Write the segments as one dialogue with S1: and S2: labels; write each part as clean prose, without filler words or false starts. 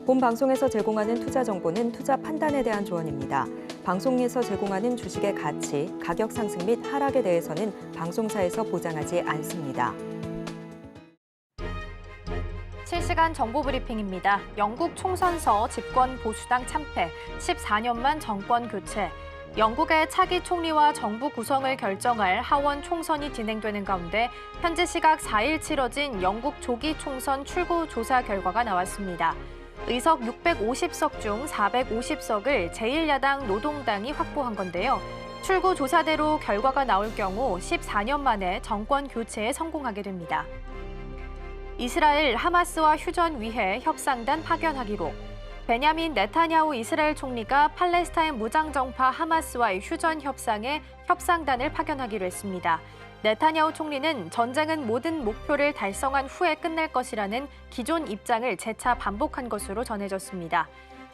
S1: 본 방송에서 제공하는 투자 정보는 투자 판단에 대한 조언입니다. 방송에서 제공하는 주식의 가치, 가격 상승 및 하락에 대해서는 방송사에서 보장하지 않습니다.
S2: 실시간 정보 브리핑입니다. 영국 총선서 집권 보수당 참패, 14년만 정권 교체. 영국의 차기 총리와 정부 구성을 결정할 하원 총선이 진행되는 가운데 현지 시각 4일 치러진 영국 조기 총선 출구 조사 결과가 나왔습니다. 의석 650석 중 450석을 제1야당 노동당이 확보한 건데요. 출구 조사대로 결과가 나올 경우 14년 만에 정권 교체에 성공하게 됩니다. 이스라엘 하마스와 휴전 위해 협상단 파견하기로. 베냐민 네타냐후 이스라엘 총리가 팔레스타인 무장정파 하마스와의 휴전 협상에 협상단을 파견하기로 했습니다. 네타냐후 총리는 전쟁은 모든 목표를 달성한 후에 끝낼 것이라는 기존 입장을 재차 반복한 것으로 전해졌습니다.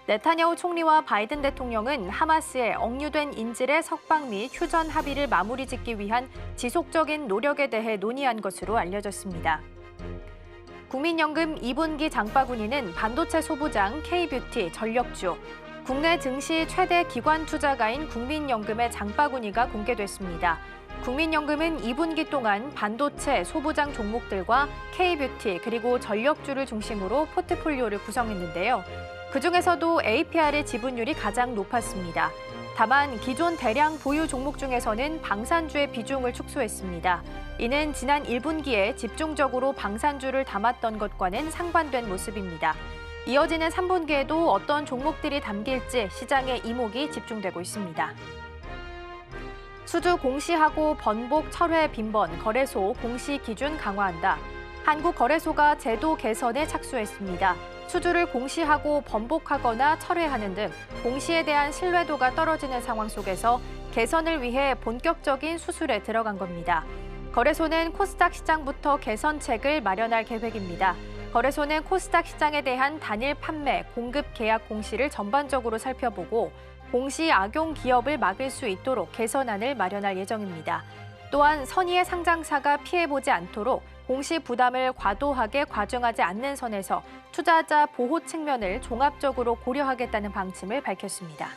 S2: 네타냐후 총리와 바이든 대통령은 하마스의 억류된 인질의 석방 및 휴전 합의를 마무리 짓기 위한 지속적인 노력에 대해 논의한 것으로 알려졌습니다. 국민연금 2분기 장바구니는 반도체 소부장 K뷰티 전력주, 국내 증시 최대 기관 투자가인 국민연금의 장바구니가 공개됐습니다. 국민연금은 2분기 동안 반도체 소부장 종목들과 K뷰티 그리고 전력주를 중심으로 포트폴리오를 구성했는데요. 그중에서도 APR의 지분율이 가장 높았습니다. 다만 기존 대량 보유 종목 중에서는 방산주의 비중을 축소했습니다. 이는 지난 1분기에 집중적으로 방산주를 담았던 것과는 상반된 모습입니다. 이어지는 3분기에도 어떤 종목들이 담길지 시장의 이목이 집중되고 있습니다. 수주 공시하고 번복 철회 빈번 거래소 공시 기준 강화한다. 한국거래소가 제도 개선에 착수했습니다. 수주를 공시하고 번복하거나 철회하는 등 공시에 대한 신뢰도가 떨어지는 상황 속에서 개선을 위해 본격적인 수술에 들어간 겁니다. 거래소는 코스닥 시장부터 개선책을 마련할 계획입니다. 거래소는 코스닥 시장에 대한 단일 판매, 공급 계약 공시를 전반적으로 살펴보고 공시 악용 기업을 막을 수 있도록 개선안을 마련할 예정입니다. 또한 선의의 상장사가 피해보지 않도록 공시 부담을 과도하게 과중하지 않는 선에서 투자자 보호 측면을 종합적으로 고려하겠다는 방침을 밝혔습니다.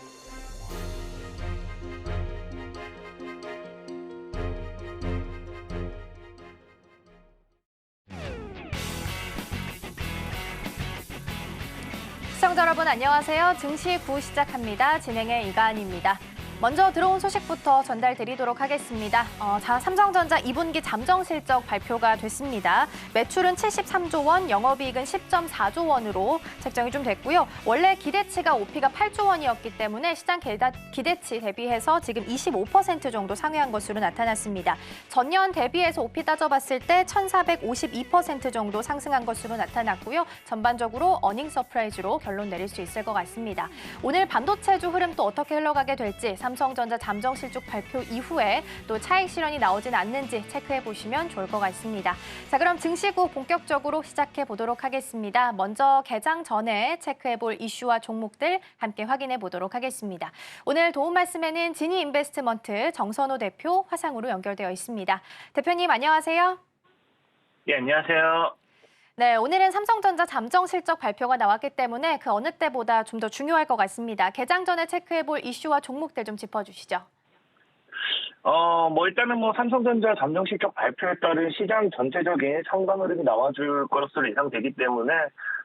S2: 시청자 여러분 안녕하세요. 증시 9 시작합니다. 진행의 이가은입니다. 먼저 들어온 소식부터 전달드리도록 하겠습니다. 삼성전자 2분기 잠정 실적 발표가 됐습니다. 매출은 73조 원, 영업이익은 10.4조 원으로 책정이 좀 됐고요. 원래 기대치가 OP가 8조 원이었기 때문에 시장 기대치 대비해서 지금 25% 정도 상회한 것으로 나타났습니다. 전년 대비해서 OP 따져봤을 때 1,452% 정도 상승한 것으로 나타났고요. 전반적으로 어닝 서프라이즈로 결론 내릴 수 있을 것 같습니다. 오늘 반도체주 흐름 또 어떻게 흘러가게 될지 삼성전자 잠정 실적 발표 이후에 또 차익 실현이 나오진 않는지 체크해 보시면 좋을 것 같습니다. 자, 그럼 증시국 본격적으로 시작해 보도록 하겠습니다. 먼저 개장 전에 체크해 볼 이슈와 종목들 함께 확인해 보도록 하겠습니다. 오늘 도움 말씀에는 지니인베스트먼트 정선호 대표 화상으로 연결되어 있습니다. 대표님 안녕하세요.
S3: 예, 안녕하세요.
S2: 네, 오늘은 삼성전자 잠정 실적 발표가 나왔기 때문에 그 어느 때보다 좀 더 중요할 것 같습니다. 개장 전에 체크해볼 이슈와 종목들 좀 짚어주시죠.
S3: 일단은 삼성전자 잠정 실적 발표에 따른 시장 전체적인 상방 흐름이 나와줄 것으로 예상되기 때문에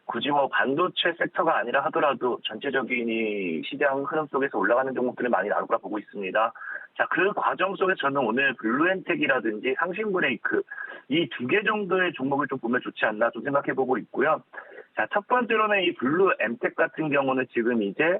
S3: 굳이 반도체 섹터가 아니라 하더라도 전체적인 이 시장 흐름 속에서 올라가는 종목들이 많이 나올 거라 보고 있습니다. 자, 그 과정 속에서 저는 오늘 블루엔텍이라든지 상신브레이크 이 두 개 정도의 종목을 좀 보면 좋지 않나 좀 생각해 보고 있고요. 자, 첫 번째로는 이 블루엠텍 같은 경우는 지금 이제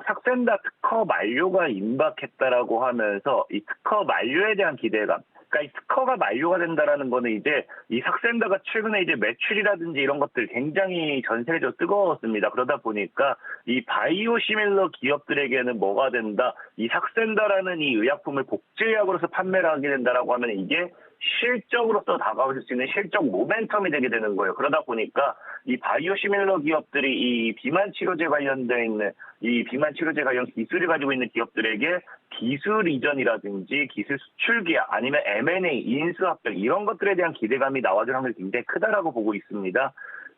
S3: 삭센다 특허 만료가 임박했다라고 하면서 이 특허 만료에 대한 기대감. 그러니까 이 특허가 만료가 된다라는 거는 이제 이 삭센다가 최근에 이제 매출이라든지 이런 것들 굉장히 전 세계적으로 뜨거웠습니다. 그러다 보니까 이 바이오 시밀러 기업들에게는 뭐가 된다? 이 삭센다라는 이 의약품을 복제약으로서 판매를 하게 된다라고 하면 이게 실적으로서 다가올 수 있는 실적 모멘텀이 되게 되는 거예요. 그러다 보니까 이 바이오 시밀러 기업들이 이 비만 치료제 관련돼 있는 이 비만 치료제 관련 기술을 가지고 있는 기업들에게 기술 이전이라든지 기술 수출 계약 아니면 M&A 인수 합병 이런 것들에 대한 기대감이 나와줄 확률이 굉장히 크다라고 보고 있습니다.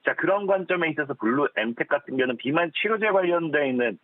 S3: 자, 그런 관점에 있어서 블루 엠텍 같은 경우는 비만 치료제 관련돼 있는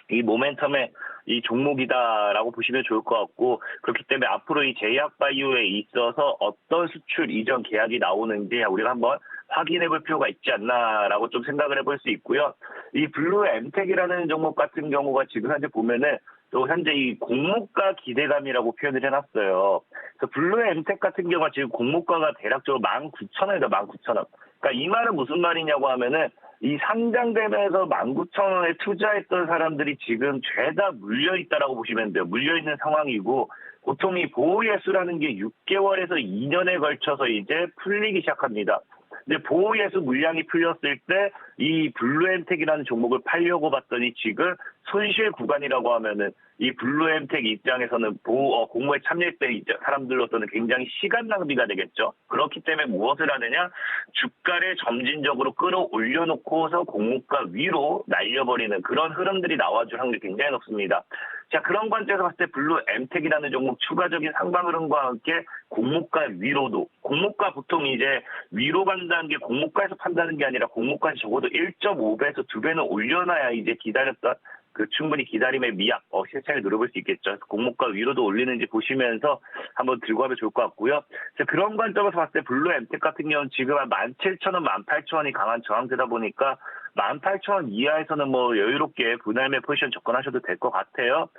S3: 이 모멘텀의 이 종목이다라고 보시면 좋을 것 같고, 그렇기 때문에 앞으로 이 제약바이오에 있어서 어떤 수출 이전 계약이 나오는지 우리가 한번 확인해 볼 필요가 있지 않나라고 좀 생각을 해볼 수 있고요. 이 블루 엠텍이라는 종목 같은 경우가 지금 현재 보면은 또 현재 이 공모가 기대감이라고 표현을 해놨어요. 그래서 블루 엠텍 같은 경우가 지금 공모가가 대략적으로 19,000원이다, 19,000원. 그러니까 이 말은 무슨 말이냐고 하면은 이 상장되면서 19,000원에 투자했던 사람들이 지금 죄다 물려있다라고 보시면 돼요. 물려있는 상황이고, 보통 이 보호예수라는 게 6개월에서 2년에 걸쳐서 이제 풀리기 시작합니다. 근데 보호예수 물량이 풀렸을 때 이 블루엠텍이라는 종목을 팔려고 봤더니 지금 손실 구간이라고 하면은 이 블루엠텍 입장에서는 공모에 참여했던 사람들로서는 굉장히 시간 낭비가 되겠죠. 그렇기 때문에 무엇을 하느냐, 주가를 점진적으로 끌어올려놓고서 공모가 위로 날려버리는 그런 흐름들이 나와줄 확률이 굉장히 높습니다. 자, 그런 관점에서 봤을 때 블루엠텍이라는 종목 추가적인 상방 흐름과 함께 공모가 위로도, 공모가 보통 이제 위로 간다는 게 공모가에서 판다는 게 아니라 공모가에서 적어도 1.5배에서 2배는 올려놔야 이제 기다렸던 그 충분히 기다림의 미학, 실차를 누려볼 수 있겠죠. 공모가 위로도 올리는지 보시면서 한번 들고 가면 좋을 것 같고요. 그런 관점에서 봤을 때 블루엠텍 같은 경우는 지금 한 17,000원, 18,000원이 강한 저항되다 보니까 18,000원 이하에서는 뭐 여유롭게 분할매 포지션 접근하셔도 될 것 같아요.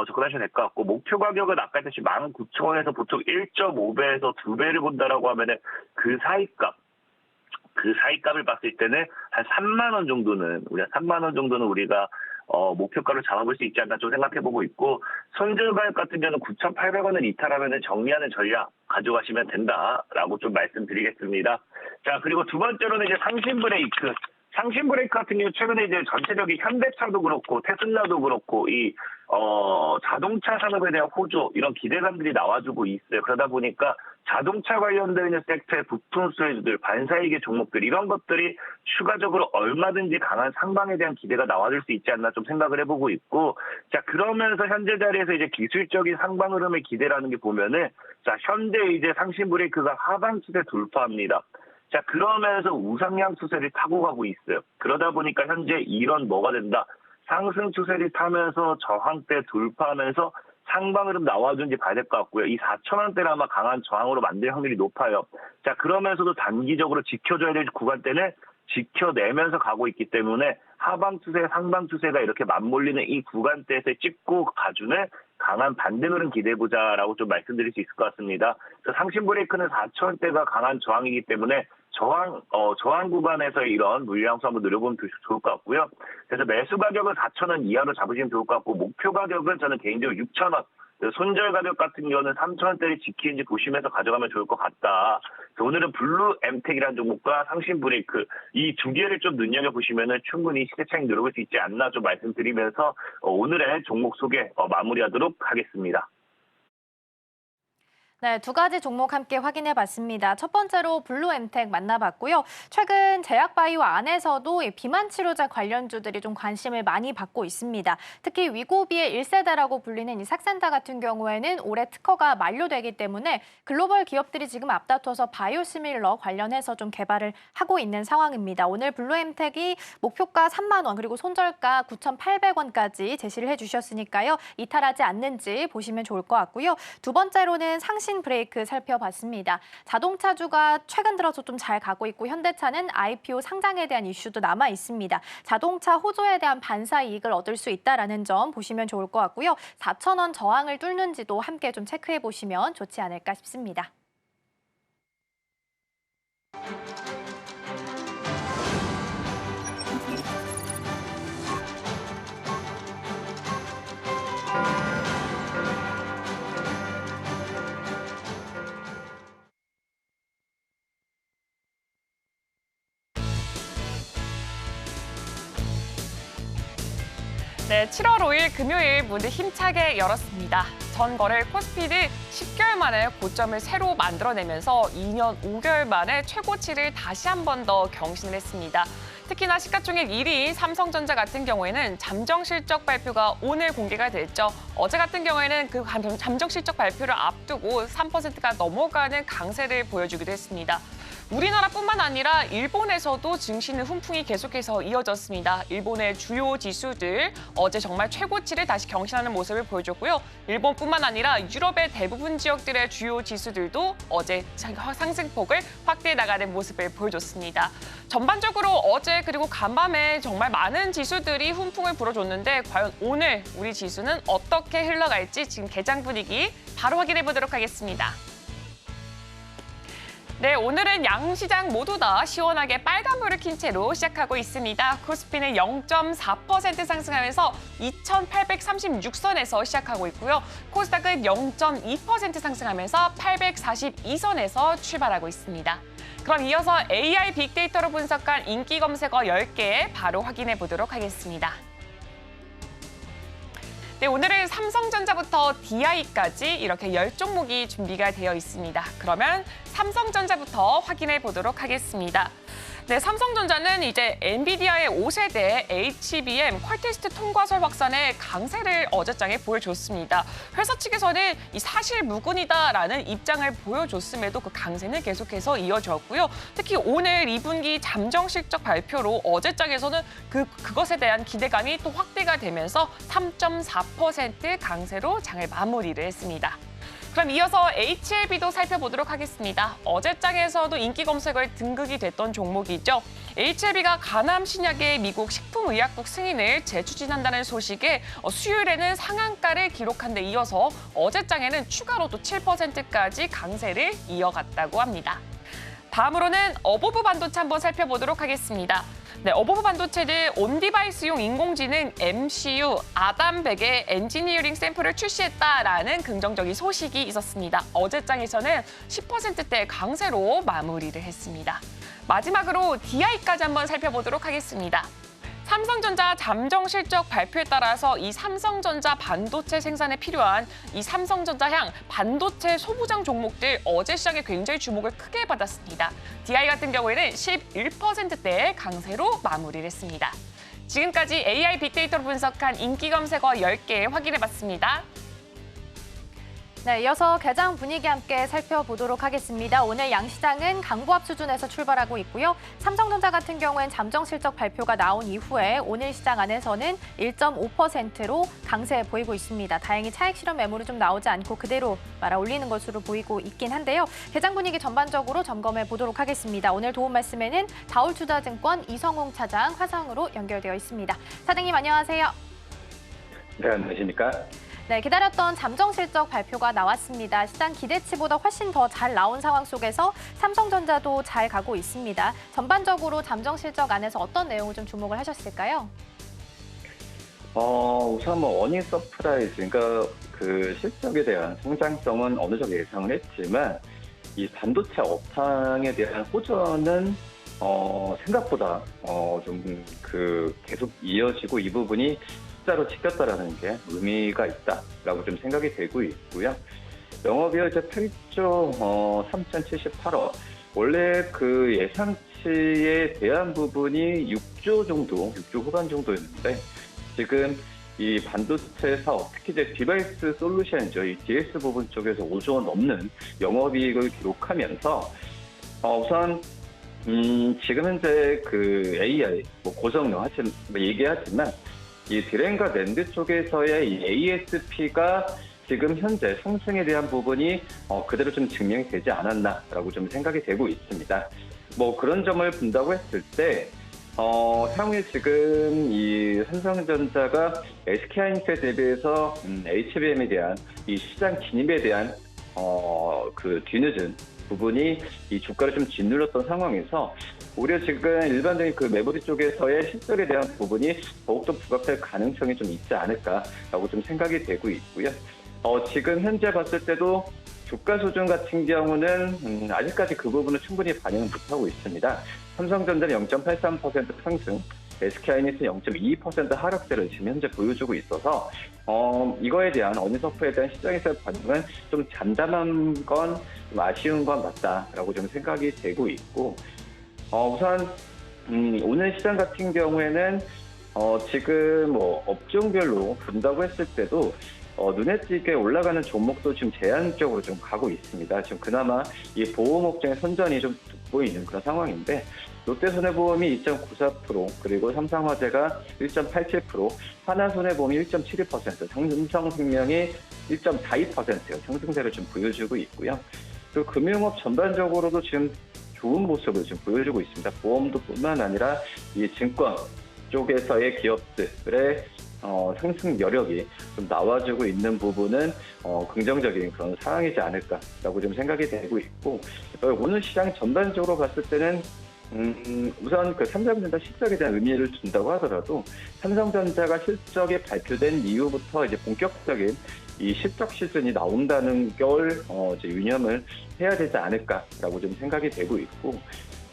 S3: 접근하셔도 될 것 같고, 목표 가격은 아까 했듯이 19,000원에서 보통 1.5배에서 2배를 본다라고 하면은 그 사이값을 봤을 때는 한 3만 원 정도는, 우리가 목표가를 잡아볼 수 있지 않나 좀 생각해보고 있고, 손절가격 같은 경우는 9,800원을 이탈하면 정리하는 전략 가져가시면 된다라고 좀 말씀드리겠습니다. 자, 그리고 두 번째로는 이제 상신 브레이크 같은 경우 최근에 이제 전체적인 현대차도 그렇고 테슬라도 그렇고 이 자동차 산업에 대한 호조, 이런 기대감들이 나와주고 있어요. 그러다 보니까 자동차 관련되어 있는 섹터의 부품 수혜주들, 반사이익의 종목들, 이런 것들이 추가적으로 얼마든지 강한 상방에 대한 기대가 나와줄 수 있지 않나 좀 생각을 해보고 있고, 자, 그러면서 현재 자리에서 이제 기술적인 상방 흐름의 기대라는 게 보면은, 자, 현재 이제 상신 브레이크가 하방 추세 돌파합니다. 자, 그러면서 우상향 추세를 타고 가고 있어요. 그러다 보니까 현재 이런 뭐가 된다, 상승 추세를 타면서 저항대 돌파하면서 상방 흐름 나와준지 봐야 될 것 같고요. 이 4,000원대를 아마 강한 저항으로 만들 확률이 높아요. 자, 그러면서도 단기적으로 지켜줘야 될 구간대는 지켜내면서 가고 있기 때문에 하방 추세, 상방 추세가 이렇게 맞물리는 이 구간대에서 찍고 가주는 강한 반등 흐름 기대해보자라고 좀 말씀드릴 수 있을 것 같습니다. 상신 브레이크는 4,000원대가 강한 저항이기 때문에 저항 구간에서 이런 물량수 한번 누려보면 좋을 것 같고요. 그래서 매수 가격은 4,000원 이하로 잡으시면 좋을 것 같고, 목표 가격은 저는 개인적으로 6,000원, 손절 가격 같은 경우는 3,000원대를 지키는지 보시면서 가져가면 좋을 것 같다. 오늘은 블루엠텍이라는 종목과 상신 브레이크, 이 두 개를 좀 눈여겨보시면 충분히 시세 차익 누려볼 수 있지 않나 좀 말씀드리면서 오늘의 종목 소개 마무리하도록 하겠습니다.
S2: 네, 두 가지 종목 함께 확인해 봤습니다. 첫 번째로 블루엠텍 만나봤고요. 최근 제약바이오 안에서도 비만 치료제 관련주들이 좀 관심을 많이 받고 있습니다. 특히 위고비의 1세대라고 불리는 이 삭센다 같은 경우에는 올해 특허가 만료되기 때문에 글로벌 기업들이 지금 앞다퉈서 바이오시밀러 관련해서 좀 개발을 하고 있는 상황입니다. 오늘 블루엠텍이 목표가 3만 원 그리고 손절가 9,800원까지 제시를 해주셨으니까요. 이탈하지 않는지 보시면 좋을 것 같고요. 두 번째로는 상신 브레이크 살펴봤습니다. 자동차주가 최근 들어서 좀 잘 가고 있고, 현대차는 IPO 상장에 대한 이슈도 남아 있습니다. 자동차 호조에 대한 반사 이익을 얻을 수 있다라는 점 보시면 좋을 것 같고요. 4,000원 저항을 뚫는지도 함께 좀 체크해 보시면 좋지 않을까 싶습니다.
S4: 네, 7월 5일 금요일 문을 힘차게 열었습니다. 전 거래 코스피는 10개월 만에 고점을 새로 만들어내면서 2년 5개월 만에 최고치를 다시 한 번 더 경신을 했습니다. 특히나 시가총액 1위인 삼성전자 같은 경우에는 잠정 실적 발표가 오늘 공개가 됐죠. 어제 같은 경우에는 그 잠정 실적 발표를 앞두고 3%가 넘어가는 강세를 보여주기도 했습니다. 우리나라뿐만 아니라 일본에서도 증시는 훈풍이 계속해서 이어졌습니다. 일본의 주요 지수들 어제 정말 최고치를 다시 경신하는 모습을 보여줬고요. 일본뿐만 아니라 유럽의 대부분 지역들의 주요 지수들도 어제 상승폭을 확대해 나가는 모습을 보여줬습니다. 전반적으로 어제 그리고 간밤에 정말 많은 지수들이 훈풍을 불어줬는데 과연 오늘 우리 지수는 어떻게 흘러갈지 지금 개장 분위기 바로 확인해 보도록 하겠습니다. 네, 오늘은 양 시장 모두 다 시원하게 빨간불을 킨 채로 시작하고 있습니다. 코스피는 0.4% 상승하면서 2,836선에서 시작하고 있고요. 코스닥은 0.2% 상승하면서 842선에서 출발하고 있습니다. 그럼 이어서 AI 빅데이터로 분석한 인기 검색어 10개 바로 확인해 보도록 하겠습니다. 네, 오늘은 삼성전자부터 DI까지 이렇게 10종목이 준비가 되어 있습니다. 그러면 삼성전자부터 확인해 보도록 하겠습니다. 네, 삼성전자는 이제 엔비디아의 5세대 HBM 퀄테스트 통과설 확산에 강세를 어제장에 보여줬습니다. 회사 측에서는 이 사실무근이다라는 입장을 보여줬음에도 그 강세는 계속해서 이어졌고요. 특히 오늘 2분기 잠정 실적 발표로 어제장에서는 그것에 대한 기대감이 또 확대가 되면서 3.4% 강세로 장을 마무리를 했습니다. 그럼 이어서 HLB도 살펴보도록 하겠습니다. 어제장에서도 인기 검색어에 등극이 됐던 종목이죠. HLB가 가남 신약의 미국 식품의약국 승인을 재추진한다는 소식에 수요일에는 상한가를 기록한 데 이어서 어제장에는 추가로 또 7%까지 강세를 이어갔다고 합니다. 다음으로는 어보브 반도체 한번 살펴보도록 하겠습니다. 네, 어보브 반도체는 온디바이스용 인공지능 MCU 아담백의 엔지니어링 샘플을 출시했다라는 긍정적인 소식이 있었습니다. 어제장에서는 10%대 강세로 마무리를 했습니다. 마지막으로 DI까지 한번 살펴보도록 하겠습니다. 삼성전자 잠정 실적 발표에 따라서 이 삼성전자 반도체 생산에 필요한 이 삼성전자향 반도체 소부장 종목들 어제 시장에 굉장히 주목을 크게 받았습니다. DI 같은 경우에는 11%대의 강세로 마무리를 했습니다. 지금까지 AI 빅데이터로 분석한 인기 검색어 10개 확인해봤습니다.
S2: 네, 이어서 개장 분위기 함께 살펴보도록 하겠습니다. 오늘 양시장은 강보합 수준에서 출발하고 있고요. 삼성전자 같은 경우엔 잠정 실적 발표가 나온 이후에 오늘 시장 안에서는 1.5%로 강세 보이고 있습니다. 다행히 차익 실현 매물이 좀 나오지 않고 그대로 말아 올리는 것으로 보이고 있긴 한데요. 개장 분위기 전반적으로 점검해 보도록 하겠습니다. 오늘 도움 말씀에는 다올투자증권 이성웅 차장 화상으로 연결되어 있습니다. 사장님 안녕하세요.
S5: 네, 안녕하십니까?
S2: 네, 기다렸던 잠정 실적 발표가 나왔습니다. 시장 기대치보다 훨씬 더 잘 나온 상황 속에서 삼성전자도 잘 가고 있습니다. 전반적으로 잠정 실적 안에서 어떤 내용을 좀 주목을 하셨을까요?
S5: 우선 어닝 서프라이즈, 그러니까 그 실적에 대한 성장성은 어느 정도 예상을 했지만 이 반도체 업황에 대한 호전은 생각보다 좀 계속 이어지고 이 부분이 숫자로 찍혔다라는 게 의미가 있다라고 좀 생각이 되고 있고요. 영업이익 이제 8조 3,078억. 원래 그 예상치에 대한 부분이 6조 정도, 6조 후반 정도였는데 지금 이 반도체 사업, 특히 이제 디바이스 솔루션이죠. 이 DS 부분 쪽에서 5조 원 넘는 영업이익을 기록하면서 우선 지금 현재 그 AI 고성능 얘기하지만 이 드램과 낸드 쪽에서의 이 ASP가 지금 현재 상승에 대한 부분이 그대로 좀 증명이 되지 않았나라고 좀 생각이 되고 있습니다. 그런 점을 본다고 했을 때 향후에 지금 이 삼성전자가 SK하이닉스에 대비해서 HBM에 대한 이 시장 진입에 대한 그 뒤늦은 부분이 이 주가를 좀 짓눌렀던 상황에서 오히려 지금 일반적인 그 메모리 쪽에서의 실적에 대한 부분이 더욱더 부각될 가능성이 좀 있지 않을까라고 좀 생각이 되고 있고요. 지금 현재 봤을 때도 주가 수준 같은 경우는 아직까지 그 부분을 충분히 반영을 못하고 있습니다. 삼성전자는 0.83% 상승, SK하이닉스는 0.22% 하락세를 지금 현재 보여주고 있어서 이거에 대한 어닝서프에 대한 시장에서의 반응은 좀 잠잠한 건 좀 아쉬운 건 맞다라고 좀 생각이 되고 있고 우선 오늘 시장 같은 경우에는 지금 업종별로 본다고 했을 때도 눈에 띄게 올라가는 종목도 지금 제한적으로 좀 가고 있습니다. 지금 그나마 이 보험업종의 선전이 좀 돋보이는 그런 상황인데 롯데손해보험이 2.94%, 그리고 삼성화재가 1.87%, 하나손해보험이 1.72%, 삼성생명이 1.42%요. 상승세를 좀 보여주고 있고요. 그 금융업 전반적으로도 지금 좋은 모습을 지금 보여주고 있습니다. 보험도 뿐만 아니라 이 증권 쪽에서의 기업들의 상승 여력이 좀 나와주고 있는 부분은 긍정적인 그런 상황이지 않을까라고 좀 생각이 되고 있고, 오늘 시장 전반적으로 봤을 때는 우선 그 삼성전자 실적에 대한 의미를 준다고 하더라도 삼성전자가 실적이 발표된 이후부터 이제 본격적인 이 실적 시즌이 나온다는 걸 이제 유념을 해야 되지 않을까라고 좀 생각이 되고 있고,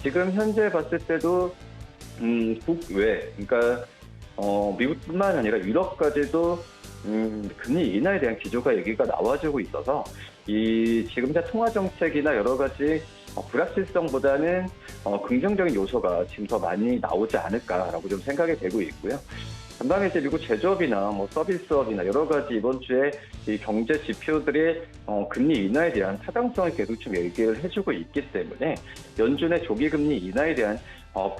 S5: 지금 현재 봤을 때도 국외, 그러니까 미국뿐만 아니라 유럽까지도 금리 인하에 대한 기조가 얘기가 나와주고 있어서 이 지금 자 통화 정책이나 여러 가지 불확실성보다는 긍정적인 요소가 지금 더 많이 나오지 않을까라고 좀 생각이 되고 있고요. 전방에 이제 미국 제조업이나 뭐 서비스업이나 여러 가지 이번 주에 이 경제 지표들의 금리 인하에 대한 타당성을 계속 좀 얘기를 해주고 있기 때문에 연준의 조기 금리 인하에 대한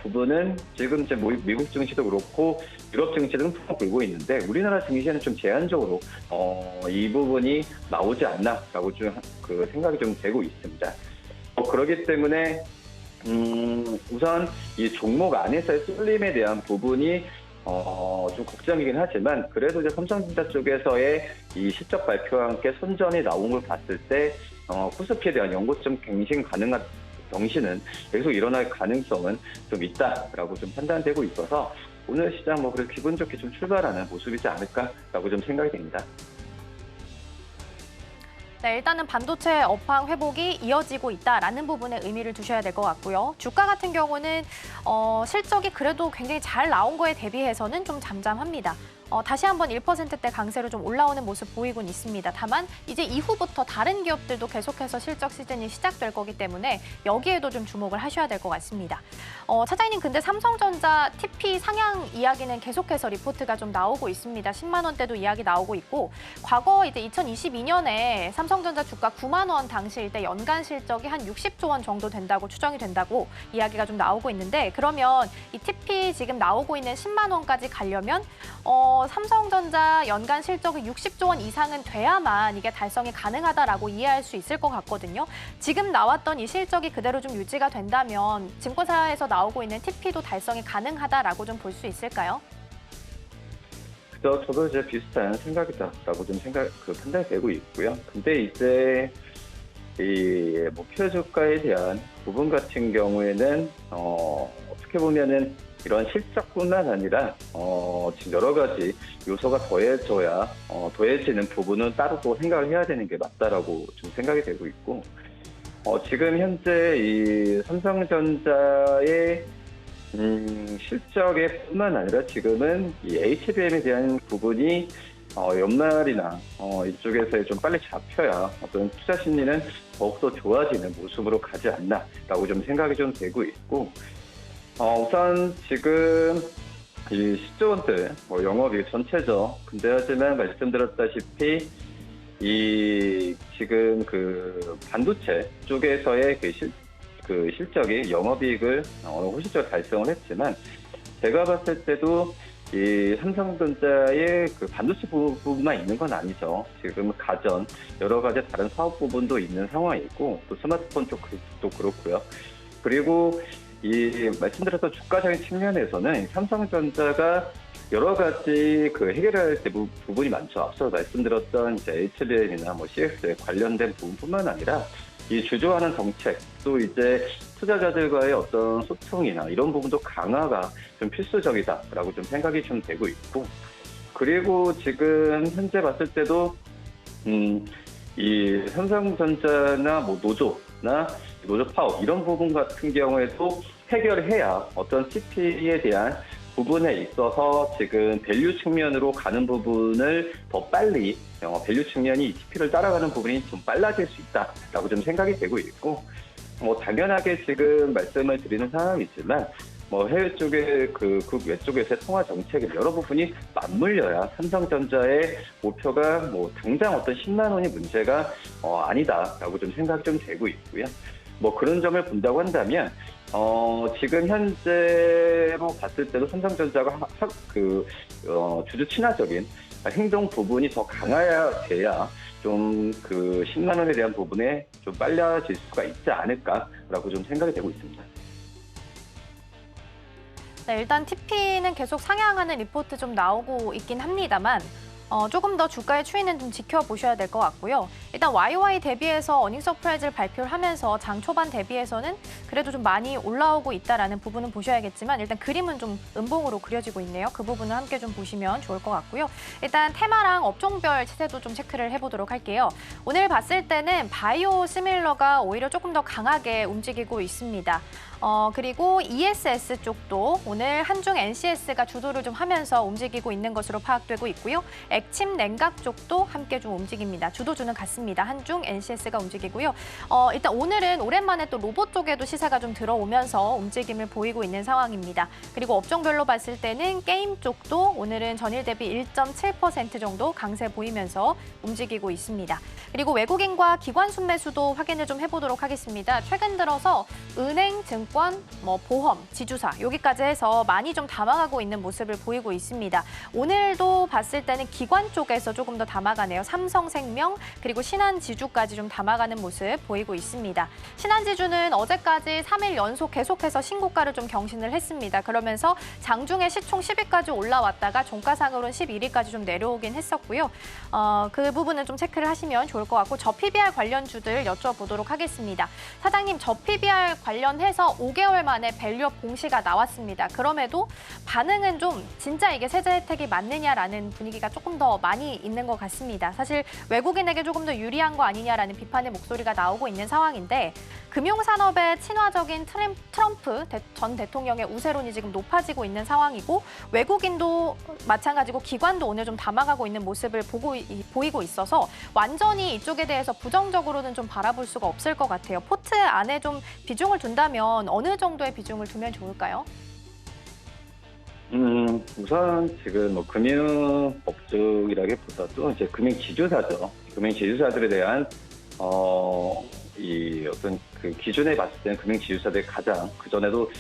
S5: 부분은 지금 이제 미국 증시도 그렇고 유럽 증시도 불고 있는데 우리나라 증시에는 좀 제한적으로 이 부분이 나오지 않나라고 좀 그 생각이 좀 되고 있습니다. 그렇기 때문에 우선 이 종목 안에서의 쏠림에 대한 부분이 좀 걱정이긴 하지만 그래도 이제 삼성전자 쪽에서의 이 실적 발표와 함께 선전이 나온 걸 봤을 때 코스피에 대한 연고점 갱신 가능한 경신은 계속 일어날 가능성은 좀 있다라고 좀 판단되고 있어서 오늘 시장 뭐 그래도 기분 좋게 좀 출발하는 모습이지 않을까라고 좀 생각이 됩니다.
S2: 네, 일단은 반도체 업황 회복이 이어지고 있다라는 부분에 의미를 두셔야 될 것 같고요. 주가 같은 경우는 실적이 그래도 굉장히 잘 나온 거에 대비해서는 좀 잠잠합니다. 다시 한번 1%대 강세로 좀 올라오는 모습 보이곤 있습니다. 다만 이제 이후부터 다른 기업들도 계속해서 실적 시즌이 시작될 거기 때문에 여기에도 좀 주목을 하셔야 될 것 같습니다. 차장님, 근데 삼성전자 TP 상향 이야기는 계속해서 리포트가 좀 나오고 있습니다. 10만 원대도 이야기 나오고 있고, 과거 이제 2022년에 삼성전자 주가 9만 원 당시일 때 연간 실적이 한 60조 원 정도 된다고 추정이 된다고 이야기가 좀 나오고 있는데, 그러면 이 TP 지금 나오고 있는 10만 원까지 가려면 삼성전자 연간 실적이 60조 원 이상은 돼야만 이게 달성이 가능하다라고 이해할 수 있을 것 같거든요. 지금 나왔던 이 실적이 그대로 좀 유지가 된다면 증권사에서 나오고 있는 TP도 달성이 가능하다라고 좀 볼 수 있을까요?
S5: 저도 이제 비슷한 생각이다라고 좀 판단이 되고 있고요. 근데 이제 이 목표 주가에 대한 부분 같은 경우에는 어떻게 보면은 이런 실적뿐만 아니라 지금 여러 가지 요소가 더해지는 부분은 따로 또 생각을 해야 되는 게 맞다라고 좀 생각이 되고 있고, 지금 현재 이 삼성전자의 실적에 뿐만 아니라 지금은 이 HBM에 대한 부분이 연말이나 이쪽에서 좀 빨리 잡혀야 어떤 투자 심리는 더욱더 좋아지는 모습으로 가지 않나라고 좀 생각이 좀 되고 있고, 우선 지금 이 시조원들 영업이익 전체죠. 근데 하지만 말씀드렸다시피 이 지금 그 반도체 쪽에서의 그 실적이 영업이익을 호시적으로 달성을 했지만, 제가 봤을 때도 이 삼성전자의 그 반도체 부분만 있는 건 아니죠. 지금 가전 여러 가지 다른 사업 부분도 있는 상황이고, 또 스마트폰 쪽도 그렇고요. 그리고 이 말씀드렸던 주가적인 측면에서는 삼성전자가 여러 가지 그 해결해야 될 부분이 많죠. 앞서 말씀드렸던 이제 HBM이나 뭐 CX에 관련된 부분뿐만 아니라 이 주조하는 정책, 또 이제 투자자들과의 어떤 소통이나 이런 부분도 강화가 좀 필수적이다라고 좀 생각이 좀 되고 있고, 그리고 지금 현재 봤을 때도 이 삼성전자나 뭐 노조 파업 이런 부분 같은 경우에도 해결해야 어떤 TP에 대한 부분에 있어서 지금 밸류 측면으로 가는 부분을 더 빨리 밸류 측면이 이 TP를 따라가는 부분이 좀 빨라질 수 있다라고 좀 생각이 되고 있고, 당연하게 지금 말씀을 드리는 상황이지만 해외 쪽에 그 외쪽에서의 통화 정책의 여러 부분이 맞물려야 삼성전자의 목표가 당장 어떤 10만 원이 문제가 아니다라고 좀 생각이 좀 되고 있고요. 뭐 그런 점을 본다고 한다면 지금 현재로 봤을 때도 삼성전자가 주주 친화적인 행동 부분이 더 강해야 돼야 좀 그 10만 원에 대한 부분에 좀 빨라질 수가 있지 않을까라고 좀 생각이 되고 있습니다.
S2: 네, 일단 TP는 계속 상향하는 리포트 좀 나오고 있긴 합니다만 조금 더 주가의 추이는 좀 지켜보셔야 될 것 같고요. 일단 YOY 대비해서 어닝 서프라이즈를 발표를 하면서 장 초반 대비해서는 그래도 좀 많이 올라오고 있다라는 부분은 보셔야겠지만 일단 그림은 좀 음봉으로 그려지고 있네요. 그 부분을 함께 좀 보시면 좋을 것 같고요. 일단 테마랑 업종별 차세도 좀 체크를 해보도록 할게요. 오늘 봤을 때는 바이오 시밀러가 오히려 조금 더 강하게 움직이고 있습니다. 그리고 ESS 쪽도 오늘 한중 NCS가 주도를 좀 하면서 움직이고 있는 것으로 파악되고 있고요. 액침 냉각 쪽도 함께 좀 움직입니다. 주도주는 같습니다. 한중 NCS가 움직이고요. 일단 오늘은 오랜만에 또 로봇 쪽에도 시세가 좀 들어오면서 움직임을 보이고 있는 상황입니다. 그리고 업종별로 봤을 때는 게임 쪽도 오늘은 전일 대비 1.7% 정도 강세 보이면서 움직이고 있습니다. 그리고 외국인과 기관 순매수도 확인을 좀 해보도록 하겠습니다. 최근 들어서 은행, 증권, 보험, 지주사 여기까지 해서 많이 좀 담아가고 있는 모습을 보이고 있습니다. 오늘도 봤을 때는 기관 쪽에서 조금 더 담아가네요. 삼성생명 그리고 신한지주까지 좀 담아가는 모습 보이고 있습니다. 신한지주는 어제까지 3일 연속 계속해서 신고가를 좀 경신을 했습니다. 그러면서 장중에 시총 10위까지 올라왔다가 종가상으로는 11위까지 좀 내려오긴 했었고요. 그 부분은 좀 체크를 하시면 좋을 것 같고 저 PBR 관련주들 여쭤보도록 하겠습니다. 사장님, 저 PBR 관련해서 5개월 만에 밸류업 공시가 나왔습니다. 그럼에도 반응은 좀 진짜 이게 세제 혜택이 맞느냐라는 분위기가 조금 더 많이 있는 것 같습니다. 사실 외국인에게 조금 더 유리한 거 아니냐라는 비판의 목소리가 나오고 있는 상황인데 금융산업의 친화적인 트럼프 전 대통령의 우세론이 지금 높아지고 있는 상황이고 외국인도 마찬가지고 기관도 오늘 좀 담아가고 있는 모습을 보이고 있어서 완전히 이쪽에 대해서 부정적으로는 좀 바라볼 수가 없을 것 같아요. 포트 안에 좀 비중을 둔다면 어느 정도의 비중을 두면 좋을까요?
S5: 우선 지금 금융업종이라기보다도 이제 금융지주사죠. 금융지주사들에 대한 이 어떤 그 기준에 봤을 때는 금융지주사들이 가장 그 전에도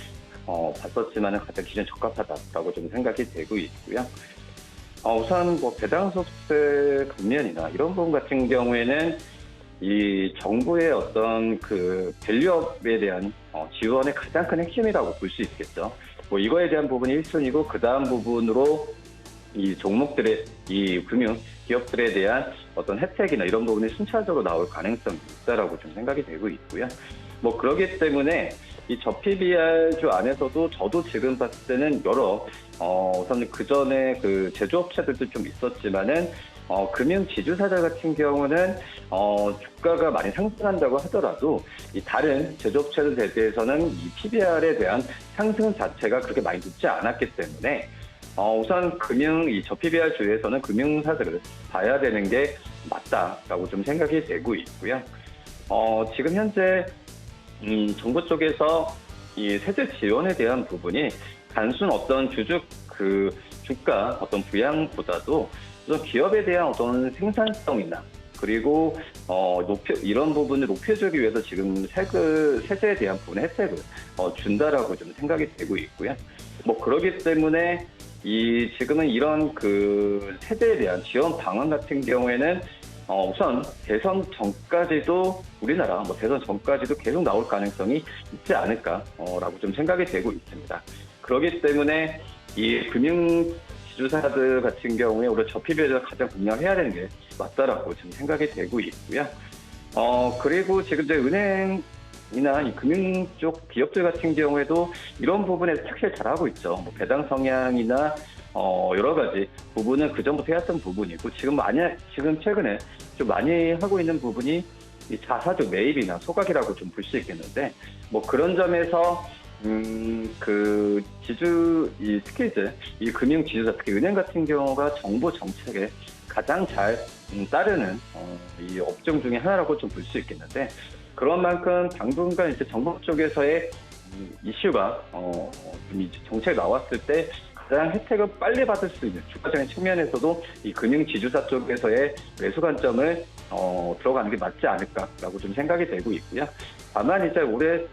S5: 봤었지만은 가장 기준 적합하다라고 좀 생각이 되고 있고요. 우선 배당소득세 감면이나 이런 부분 같은 경우에는 이 정부의 어떤 그 밸류업에 대한 지원의 가장 큰 핵심이라고 볼 수 있겠죠. 이거에 대한 부분이 1순위고 그 다음 부분으로 이 종목들의 이 금융 기업들에 대한 어떤 혜택이나 이런 부분이 순차적으로 나올 가능성이 있다라고 좀 생각이 되고 있고요. 그러기 때문에 이 저PBR주 안에서도 저도 지금 봤을 때는 여러 우선 그 전에 그 제조업체들도 좀 있었지만은 금융지주사들 같은 경우는 주가가 많이 상승한다고 하더라도 이 다른 제조업체들에 대해서는 이 PBR에 대한 상승 자체가 그렇게 많이 높지 않았기 때문에 우선 이 저PBR 주에서는 금융사들을 봐야 되는 게 맞다라고 좀 생각이 되고 있고요. 지금 현재 정부 쪽에서 이 세제 지원에 대한 부분이 단순 어떤 주가 어떤 부양보다도 우선 기업에 대한 어떤 생산성이나 그리고 이런 부분을 높여주기 위해서 지금 세제에 대한 부분의 혜택을 준다라고 좀 생각이 되고 있고요. 그러기 때문에 지금은 이런 그 세제에 대한 지원 방안 같은 경우에는 우선 대선 전까지도 우리나라 대선 전까지도 계속 나올 가능성이 있지 않을까라고 좀 생각이 되고 있습니다. 그렇기 때문에 이 금융지주사들 같은 경우에 우리가 저PBR을 가장 공략해야 되는 게 맞다라고 지금 생각이 되고 있고요. 그리고 지금 이제 은행이나 이 금융 쪽 기업들 같은 경우에도 이런 부분에 착실 잘하고 있죠. 배당 성향이나 여러 가지 부분은 그 전부터 해왔던 부분이고 지금 최근에 좀 많이 하고 있는 부분이 이 자사주 매입이나 소각이라고 좀 볼 수 있겠는데 그런 점에서 그 스킬즈, 이 금융 지주사, 특히 은행 같은 경우가 정부 정책에 가장 잘 따르는 이 업종 중에 하나라고 좀 볼 수 있겠는데 그런 만큼 당분간 이제 정부 쪽에서의 이슈가 정책 나왔을 때 가장 혜택을 빨리 받을 수 있는 주가적인 측면에서도 이 금융 지주사 쪽에서의 매수 관점을 들어가는 게 맞지 않을까라고 좀 생각이 되고 있고요. 다만 이제 올해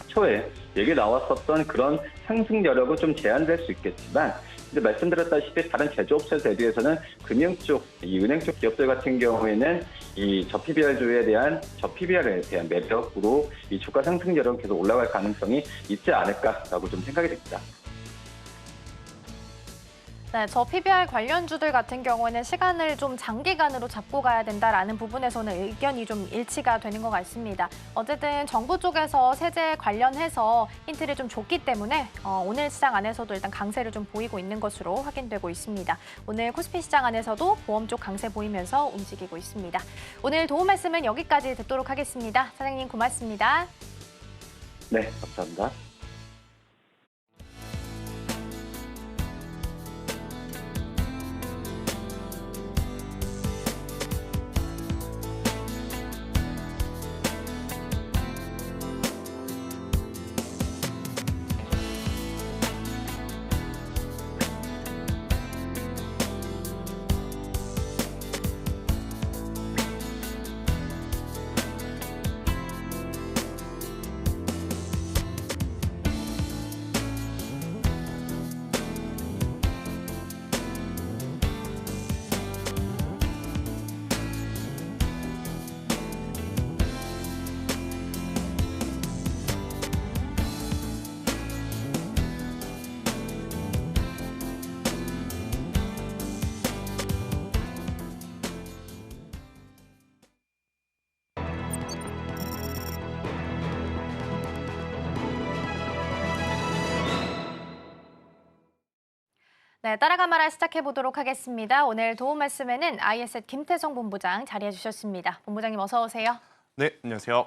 S5: 초에 얘기 나왔었던 그런 상승 여력은 좀 제한될 수 있겠지만, 근데 말씀드렸다시피 다른 제조업체 대비해서는 금융 쪽, 이 은행 쪽 기업들 같은 경우에는 이 저PBR에 대한 매력으로 이 주가 상승 여력은 계속 올라갈 가능성이 있지 않을까라고 좀 생각이 됩니다.
S2: 네, 저 PBR 관련주들 같은 경우에는 시간을 좀 장기간으로 잡고 가야 된다라는 부분에서는 의견이 좀 일치가 되는 것 같습니다. 어쨌든 정부 쪽에서 세제 관련해서 힌트를 좀 줬기 때문에 오늘 시장 안에서도 일단 강세를 좀 보이고 있는 것으로 확인되고 있습니다. 오늘 코스피 시장 안에서도 보험 쪽 강세 보이면서 움직이고 있습니다. 오늘 도움 말씀은 여기까지 듣도록 하겠습니다. 사장님 고맙습니다.
S5: 네, 감사합니다.
S2: 네, 따라가 말아 시작해보도록 하겠습니다. 오늘 도움 말씀에는 ISET 김태성 본부장 자리해 주셨습니다. 본부장님 어서 오세요.
S6: 네, 안녕하세요.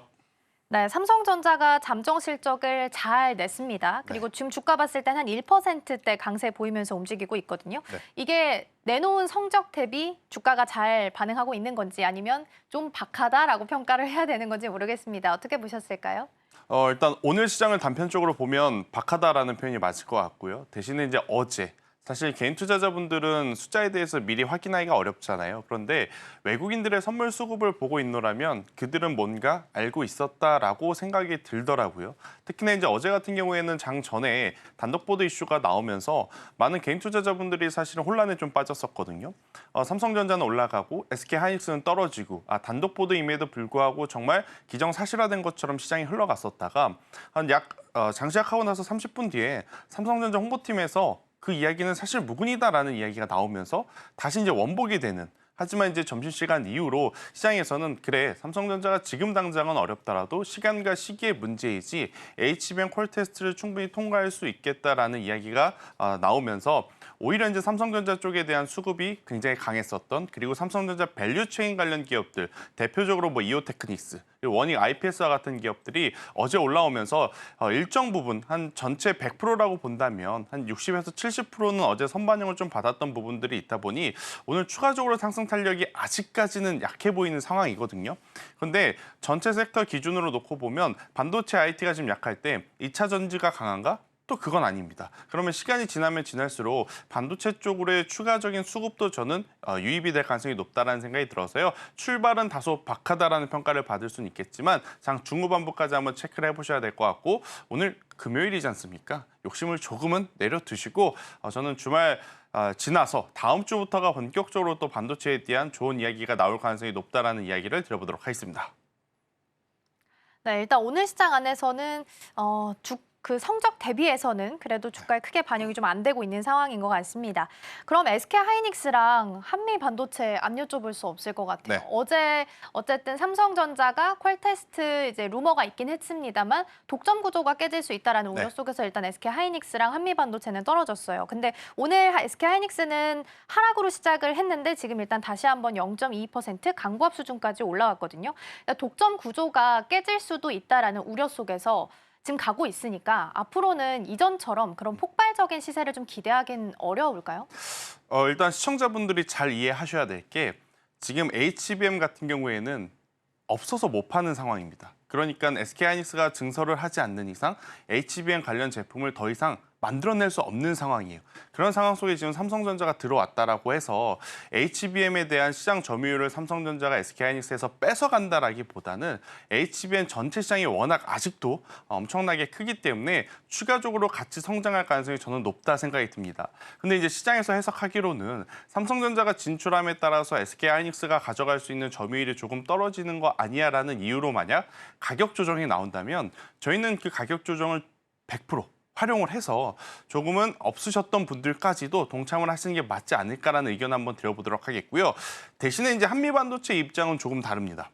S2: 네, 삼성전자가 잠정 실적을 잘 냈습니다. 그리고 지금 주가 봤을 땐 한 1%대 강세 보이면서 움직이고 있거든요.
S6: 네.
S2: 이게 내놓은 성적 대비 주가가 잘 반응하고 있는 건지 아니면 좀 박하다라고 평가를 해야 되는 건지 모르겠습니다. 어떻게 보셨을까요?
S6: 일단 오늘 시장을 단편적으로 보면 박하다라는 표현이 맞을 것 같고요. 대신에 이제 어제 사실 개인 투자자분들은 숫자에 대해서 미리 확인하기가 어렵잖아요. 그런데 외국인들의 선물 수급을 보고 있노라면 그들은 뭔가 알고 있었다라고 생각이 들더라고요. 특히나 이제 어제 같은 경우에는 장 전에 단독 보도 이슈가 나오면서 많은 개인 투자자분들이 사실은 혼란에 좀 빠졌었거든요. 삼성전자는 올라가고 SK하이닉스는 떨어지고 단독 보도임에도 불구하고 정말 기정사실화된 것처럼 시장이 흘러갔었다가 장 시작하고 나서 30분 뒤에 삼성전자 홍보팀에서 그 이야기는 사실 무근이다라는 이야기가 나오면서 다시 이제 원복이 되는, 하지만 이제 점심시간 이후로 시장에서는 그래, 삼성전자가 지금 당장은 어렵더라도 시간과 시기의 문제이지 HBM 콜 테스트를 충분히 통과할 수 있겠다라는 이야기가 나오면서 오히려 이제 삼성전자 쪽에 대한 수급이 굉장히 강했었던, 그리고 삼성전자 밸류체인 관련 기업들, 대표적으로 뭐 이오테크닉스, 원익 IPS와 같은 기업들이 어제 올라오면서 일정 부분 한 전체 100%라고 본다면 한 60에서 70%는 어제 선반영을 좀 받았던 부분들이 있다 보니 오늘 추가적으로 상승 탄력이 아직까지는 약해 보이는 상황이거든요. 그런데 전체 섹터 기준으로 놓고 보면 반도체 IT가 지금 약할 때 2차 전지가 강한가? 또 그건 아닙니다. 그러면 시간이 지나면 지날수록 반도체 쪽으로의 추가적인 수급도 저는 유입이 될 가능성이 높다라는 생각이 들어서요. 출발은 다소 박하다라는 평가를 받을 수는 있겠지만 장 중후반부까지 한번 체크를 해보셔야 될 것 같고, 오늘 금요일이지 않습니까? 욕심을 조금은 내려두시고 저는 주말 지나서 다음 주부터가 본격적으로 또 반도체에 대한 좋은 이야기가 나올 가능성이 높다라는 이야기를 드려보도록 하겠습니다.
S2: 네, 일단 오늘 시장 안에서는 그 성적 대비해서는 그래도 주가에 크게 반영이 좀 안 되고 있는 상황인 것 같습니다. 그럼 SK하이닉스랑 한미반도체 안 여쭤볼 수 없을 것 같아요.
S6: 네.
S2: 어제 어쨌든 삼성전자가 퀄테스트 이제 루머가 있긴 했습니다만 독점 구조가 깨질 수 있다라는 우려
S6: 네.
S2: 속에서 일단 SK하이닉스랑 한미반도체는 떨어졌어요. 근데 오늘 SK하이닉스는 하락으로 시작을 했는데 지금 일단 다시 한번 0.22% 강보합 수준까지 올라왔거든요. 그러니까 독점 구조가 깨질 수도 있다라는 우려 속에서 지금 가고 있으니까 앞으로는 이전처럼 그런 폭발적인 시세를 좀 기대하기는 어려울까요?
S6: 일단 시청자분들이 잘 이해하셔야 될 게 지금 HBM 같은 경우에는 없어서 못 파는 상황입니다. 그러니까 SK하이닉스가 증설을 하지 않는 이상 HBM 관련 제품을 더 이상 만들어낼 수 없는 상황이에요. 그런 상황 속에 지금 삼성전자가 들어왔다라고 해서 HBM에 대한 시장 점유율을 삼성전자가 SK하이닉스에서 뺏어간다라기보다는 HBM 전체 시장이 워낙 아직도 엄청나게 크기 때문에 추가적으로 같이 성장할 가능성이 저는 높다 생각이 듭니다. 근데 이제 시장에서 해석하기로는 삼성전자가 진출함에 따라서 SK하이닉스가 가져갈 수 있는 점유율이 조금 떨어지는 거 아니야라는 이유로 만약 가격 조정이 나온다면 저희는 그 가격 조정을 100% 활용을 해서 조금은 없으셨던 분들까지도 동참을 하시는 게 맞지 않을까라는 의견 한번 드려보도록 하겠고요. 대신에 이제 한미반도체 입장은 조금 다릅니다.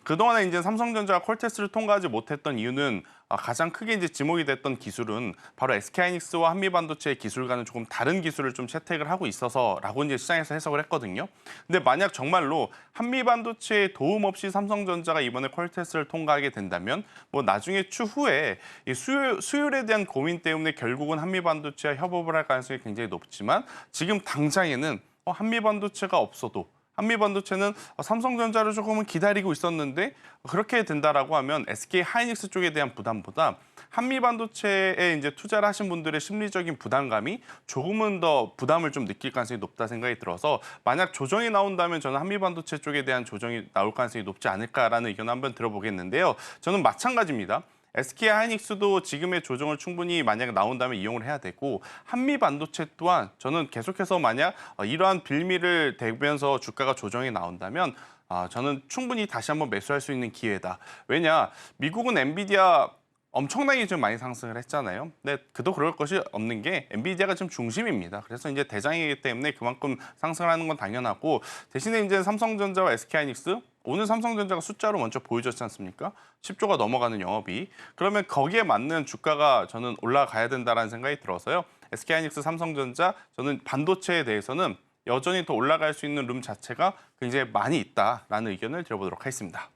S6: 그동안에 이제 삼성전자가 콜테스트를 통과하지 못했던 이유는 가장 크게 이제 지목이 됐던 기술은 바로 SK하이닉스와 한미반도체의 기술과는 조금 다른 기술을 좀 채택을 하고 있어서라고 이제 시장에서 해석을 했거든요. 근데 만약 정말로 한미반도체의 도움 없이 삼성전자가 이번에 콜테스트를 통과하게 된다면 뭐 나중에 추후에 이 수율에 대한 고민 때문에 결국은 한미반도체와 협업을 할 가능성이 굉장히 높지만 지금 당장에는 한미반도체가 없어도 한미반도체는 삼성전자를 조금은 기다리고 있었는데 그렇게 된다라고 하면 SK하이닉스 쪽에 대한 부담보다 한미반도체에 이제 투자를 하신 분들의 심리적인 부담감이 조금은 더 부담을 좀 느낄 가능성이 높다 생각이 들어서 만약 조정이 나온다면 저는 한미반도체 쪽에 대한 조정이 나올 가능성이 높지 않을까라는 의견을 한번 들어보겠는데요. 저는 마찬가지입니다. SK하이닉스도 지금의 조정을 충분히 만약에 나온다면 이용을 해야 되고 한미반도체 또한 저는 계속해서 만약 이러한 빌미를 대면서 주가가 조정이 나온다면 저는 충분히 다시 한번 매수할 수 있는 기회다. 왜냐? 미국은 엔비디아 엄청나게 좀 많이 상승을 했잖아요. 근데 그도 그럴 것이 없는 게 엔비디아가 지금 중심입니다. 그래서 이제 대장이기 때문에 그만큼 상승을 하는 건 당연하고 대신에 이제 삼성전자와 SK하이닉스 오늘 삼성전자가 숫자로 먼저 보여줬지 않습니까? 10조가 넘어가는 영업이. 그러면 거기에 맞는 주가가 저는 올라가야 된다는 생각이 들어서요. SK하이닉스, 삼성전자 저는 반도체에 대해서는 여전히 더 올라갈 수 있는 룸 자체가 굉장히 많이 있다라는 의견을 드려보도록 하겠습니다.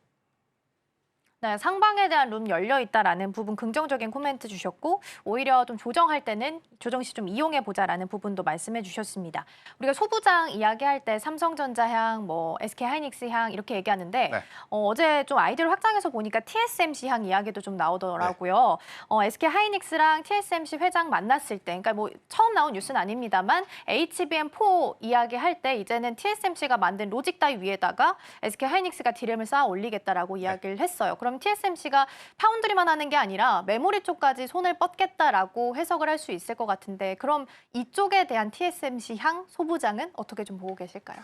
S2: 네, 상방에 대한 룸 열려 있다라는 부분 긍정적인 코멘트 주셨고 오히려 좀 조정할 때는 조정 시 좀 이용해 보자라는 부분도 말씀해 주셨습니다. 우리가 소부장 이야기할 때 삼성전자 향, 뭐 SK하이닉스 향 이렇게 얘기하는데
S6: 네.
S2: 어제 좀 아이디어를 확장해서 보니까 TSMC 향 이야기도 좀 나오더라고요. SK하이닉스랑 TSMC 회장 만났을 때, 그러니까 뭐 처음 나온 뉴스는 아닙니다만 HBM4 이야기할 때 이제는 TSMC가 만든 로직 다이 위에다가 SK하이닉스가 디램을 쌓아 올리겠다라고 이야기를 했어요. 그럼 TSMC가 파운드리만 하는 게 아니라 메모리 쪽까지 손을 뻗겠다라고 해석을 할 수 있을 것 같은데 그럼 이쪽에 대한 TSMC 향 소부장은 어떻게 좀 보고 계실까요?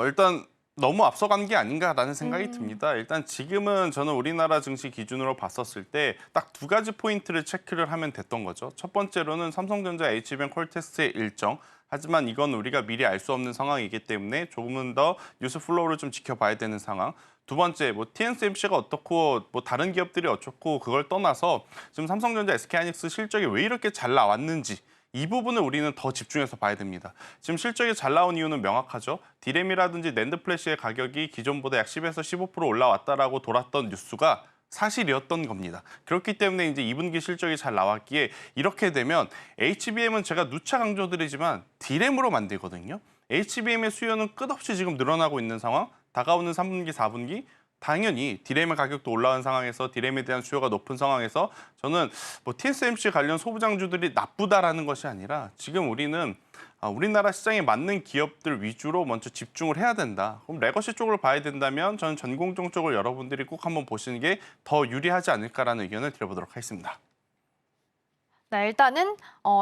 S6: 일단 너무 앞서간 게 아닌가라는 생각이 듭니다. 일단 지금은 저는 우리나라 증시 기준으로 봤었을 때 딱 두 가지 포인트를 체크를 하면 됐던 거죠. 첫 번째로는 삼성전자 HBM 콜테스트의 일정. 하지만 이건 우리가 미리 알 수 없는 상황이기 때문에 조금은 더 뉴스 플로우를 좀 지켜봐야 되는 상황. 두 번째, 뭐 TSMC가 어떻고 뭐 다른 기업들이 어쩌고 그걸 떠나서 지금 삼성전자, SK하이닉스 실적이 왜 이렇게 잘 나왔는지 이 부분을 우리는 더 집중해서 봐야 됩니다. 지금 실적이 잘 나온 이유는 명확하죠. 디램이라든지 낸드 플래시의 가격이 기존보다 약 10에서 15% 올라왔다라고 돌았던 뉴스가 사실이었던 겁니다. 그렇기 때문에 이제 2분기 실적이 잘 나왔기에 이렇게 되면 HBM은 제가 누차 강조드리지만 디램으로 만들거든요. HBM의 수요는 끝없이 지금 늘어나고 있는 상황. 다가오는 3분기, 4분기 당연히 디램의 가격도 올라온 상황에서 디램에 대한 수요가 높은 상황에서 저는 뭐 TSMC 관련 소부장주들이 나쁘다라는 것이 아니라 지금 우리는 우리나라 시장에 맞는 기업들 위주로 먼저 집중을 해야 된다. 그럼 레거시 쪽을 봐야 된다면 저는 전공정 쪽을 여러분들이 꼭 한번 보시는 게 더 유리하지 않을까라는 의견을 드려보도록 하겠습니다.
S2: 네, 일단은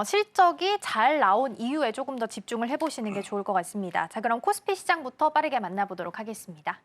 S2: 실적이 잘 나온 이유에 조금 더 집중을 해보시는 게 좋을 것 같습니다. 자, 그럼 코스피 시장부터 빠르게 만나보도록 하겠습니다.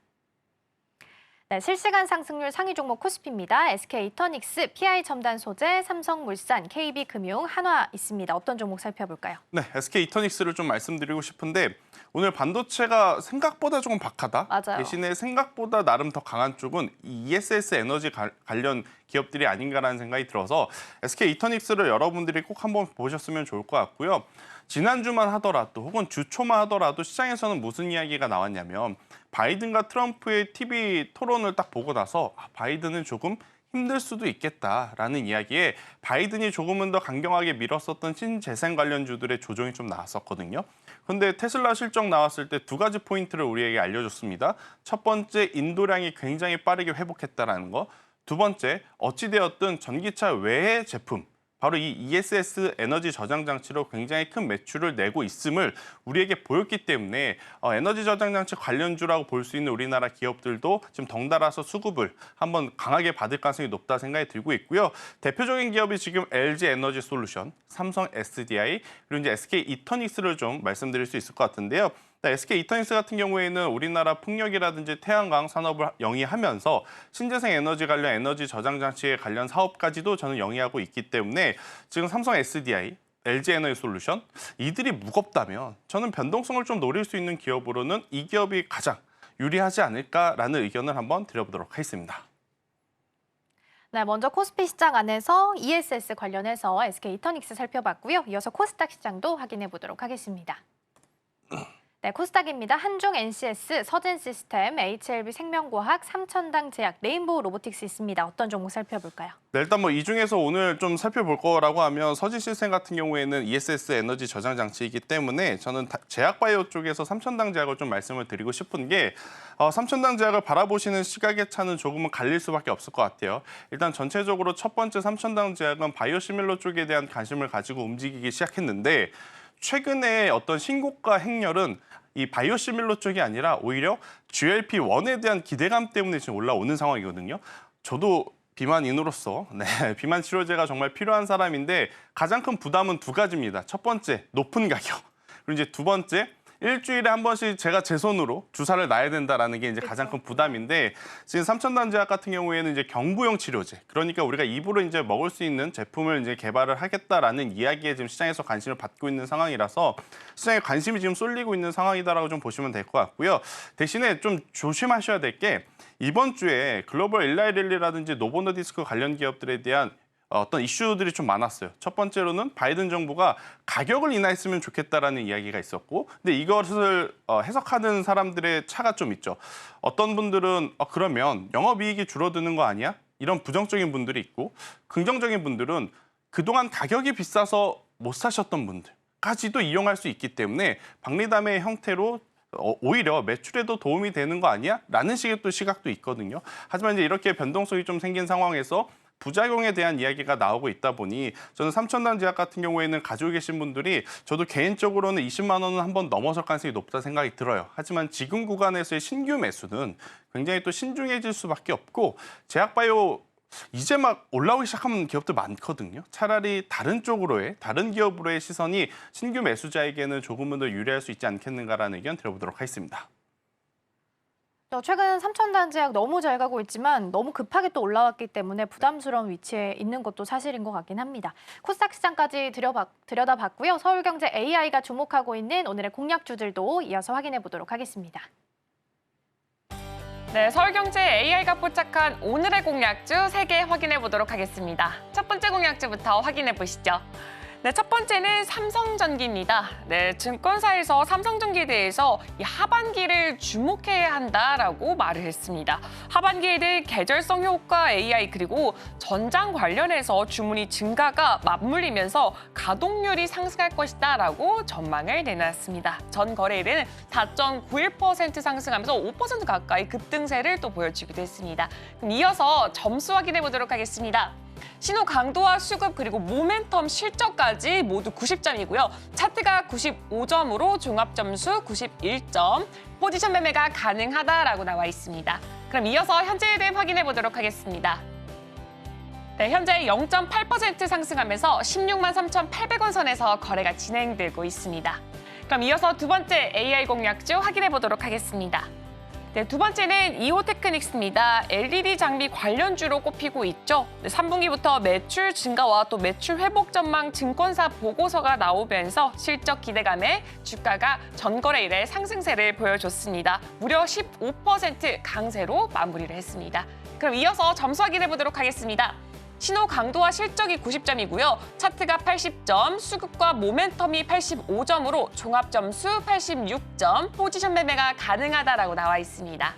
S2: 네, 실시간 상승률 상위 종목 코스피입니다. SK이터닉스, PI첨단소재, 삼성물산, KB금융, 한화 있습니다. 어떤 종목 살펴볼까요?
S6: 네, SK이터닉스를 좀 말씀드리고 싶은데 오늘 반도체가 생각보다 조금 박하다.
S2: 맞아요.
S6: 대신에 생각보다 나름 더 강한 쪽은 ESS 에너지 관련 기업들이 아닌가라는 생각이 들어서 SK이터닉스를 여러분들이 꼭 한번 보셨으면 좋을 것 같고요. 지난주만 하더라도 혹은 주초만 하더라도 시장에서는 무슨 이야기가 나왔냐면 바이든과 트럼프의 TV 토론을 딱 보고 나서 바이든은 조금 힘들 수도 있겠다라는 이야기에 바이든이 조금은 더 강경하게 밀었었던 신재생 관련주들의 조정이 좀 나왔었거든요. 그런데 테슬라 실적 나왔을 때 두 가지 포인트를 우리에게 알려줬습니다. 첫 번째, 인도량이 굉장히 빠르게 회복했다라는 거. 두 번째, 어찌되었든 전기차 외의 제품, 바로 이 ESS 에너지 저장 장치로 굉장히 큰 매출을 내고 있음을 우리에게 보였기 때문에 에너지 저장 장치 관련주라고 볼 수 있는 우리나라 기업들도 지금 덩달아서 수급을 한번 강하게 받을 가능성이 높다 생각이 들고 있고요. 대표적인 기업이 지금 LG 에너지 솔루션, 삼성 SDI, 그리고 이제 SK 이터닉스를 좀 말씀드릴 수 있을 것 같은데요. SK 이터닉스 같은 경우에는 우리나라 풍력이라든지 태양광 산업을 영위하면서 신재생 에너지 관련 에너지 저장 장치에 관련 사업까지도 저는 영위하고 있기 때문에 지금 삼성 SDI, LG 에너지 솔루션 이들이 무겁다면 저는 변동성을 좀 노릴 수 있는 기업으로는 이 기업이 가장 유리하지 않을까라는 의견을 한번 드려보도록 하겠습니다.
S2: 네, 먼저 코스피 시장 안에서 ESS 관련해서 SK 이터닉스 살펴봤고요. 이어서 코스닥 시장도 확인해 보도록 하겠습니다. 네, 코스닥입니다. 한중 NCS, 서진시스템, HLB 생명과학, 삼천당 제약, 레인보우 로보틱스 있습니다. 어떤 종목 살펴볼까요?
S6: 네, 일단 뭐 이 중에서 오늘 좀 살펴볼 거라고 하면 서진시스템 같은 경우에는 ESS 에너지 저장 장치이기 때문에 저는 제약바이오 쪽에서 삼천당 제약을 좀 말씀을 드리고 싶은 게 삼천당 제약을 바라보시는 시각의 차는 조금은 갈릴 수밖에 없을 것 같아요. 일단 전체적으로 첫 번째 삼천당 제약은 바이오시밀러 쪽에 대한 관심을 가지고 움직이기 시작했는데 최근에 어떤 신고가 행렬은 이 바이오시밀러 쪽이 아니라 오히려 GLP-1에 대한 기대감 때문에 지금 올라오는 상황이거든요. 저도 비만인으로서 비만 치료제가 정말 필요한 사람인데 가장 큰 부담은 두 가지입니다. 첫 번째, 높은 가격. 그리고 이제 두 번째, 일주일에 한 번씩 제가 제 손으로 주사를 놔야 된다라는 게 이제 가장 큰 부담인데 지금 삼천당 제약 같은 경우에는 이제 경부용 치료제, 그러니까 우리가 입으로 이제 먹을 수 있는 제품을 이제 개발을 하겠다라는 이야기에 지금 시장에서 관심을 받고 있는 상황이라서 시장에 관심이 지금 쏠리고 있는 상황이다라고 좀 보시면 될 것 같고요. 대신에 좀 조심하셔야 될 게 이번 주에 글로벌 일라이릴리라든지 노보노디스크 관련 기업들에 대한 어떤 이슈들이 좀 많았어요. 첫 번째로는 바이든 정부가 가격을 인하했으면 좋겠다라는 이야기가 있었고, 근데 이것을 해석하는 사람들의 차가 좀 있죠. 어떤 분들은 그러면 영업이익이 줄어드는 거 아니야? 이런 부정적인 분들이 있고, 긍정적인 분들은 그동안 가격이 비싸서 못 사셨던 분들까지도 이용할 수 있기 때문에 박리담의 형태로 오히려 매출에도 도움이 되는 거 아니야? 라는 식의 또 시각도 있거든요. 하지만 이제 이렇게 변동성이 좀 생긴 상황에서 부작용에 대한 이야기가 나오고 있다 보니 저는 삼천당 제약 같은 경우에는 가지고 계신 분들이 저도 개인적으로는 20만 원은 한번 넘어설 가능성이 높다 생각이 들어요. 하지만 지금 구간에서의 신규 매수는 굉장히 또 신중해질 수밖에 없고 제약바이오 이제 막 올라오기 시작하는 기업들 많거든요. 차라리 다른 쪽으로의 다른 기업으로의 시선이 신규 매수자에게는 조금은 더 유리할 수 있지 않겠는가라는 의견 드려보도록 하겠습니다.
S2: 최근 삼천당 제약 너무 잘 가고 있지만 너무 급하게 또 올라왔기 때문에 부담스러운 위치에 있는 것도 사실인 것 같긴 합니다. 코스닥 시장까지 들여다봤고요. 서울경제 AI가 주목하고 있는 오늘의 공략주들도 이어서 확인해 보도록 하겠습니다.
S4: 네, 서울경제 AI가 포착한 오늘의 공략주 3개 확인해 보도록 하겠습니다. 첫 번째 공략주부터 확인해 보시죠. 네, 첫 번째는 삼성전기입니다. 네, 증권사에서 삼성전기에 대해서 이 하반기를 주목해야 한다라고 말을 했습니다. 하반기에는 계절성 효과 AI 그리고 전장 관련해서 주문이 증가가 맞물리면서 가동률이 상승할 것이다라고 전망을 내놨습니다. 전 거래일은 4.91% 상승하면서 5% 가까이 급등세를 또 보여주기도 했습니다. 그럼 이어서 점수 확인해 보도록 하겠습니다. 신호 강도와 수급 그리고 모멘텀 실적까지 모두 90점이고요. 차트가 95점으로 종합 점수 91점, 포지션 매매가 가능하다라고 나와 있습니다. 그럼 이어서 현재 흐름 확인해 보도록 하겠습니다. 네, 현재 0.8% 상승하면서 16만 3,800원 선에서 거래가 진행되고 있습니다. 그럼 이어서 두 번째 AI 공략주 확인해 보도록 하겠습니다. 네, 두 번째는 이오테크닉스입니다. LED 장비 관련주로 꼽히고 있죠. 3분기부터 매출 증가와 또 매출 회복 전망 증권사 보고서가 나오면서 실적 기대감에 주가가 전거래일에 상승세를 보여줬습니다. 무려 15% 강세로 마무리를 했습니다. 그럼 이어서 점수 확인해 보도록 하겠습니다. 신호 강도와 실적이 90점이고요. 차트가 80점, 수급과 모멘텀이 85점으로 종합 점수 86점, 포지션 매매가 가능하다라고 나와 있습니다.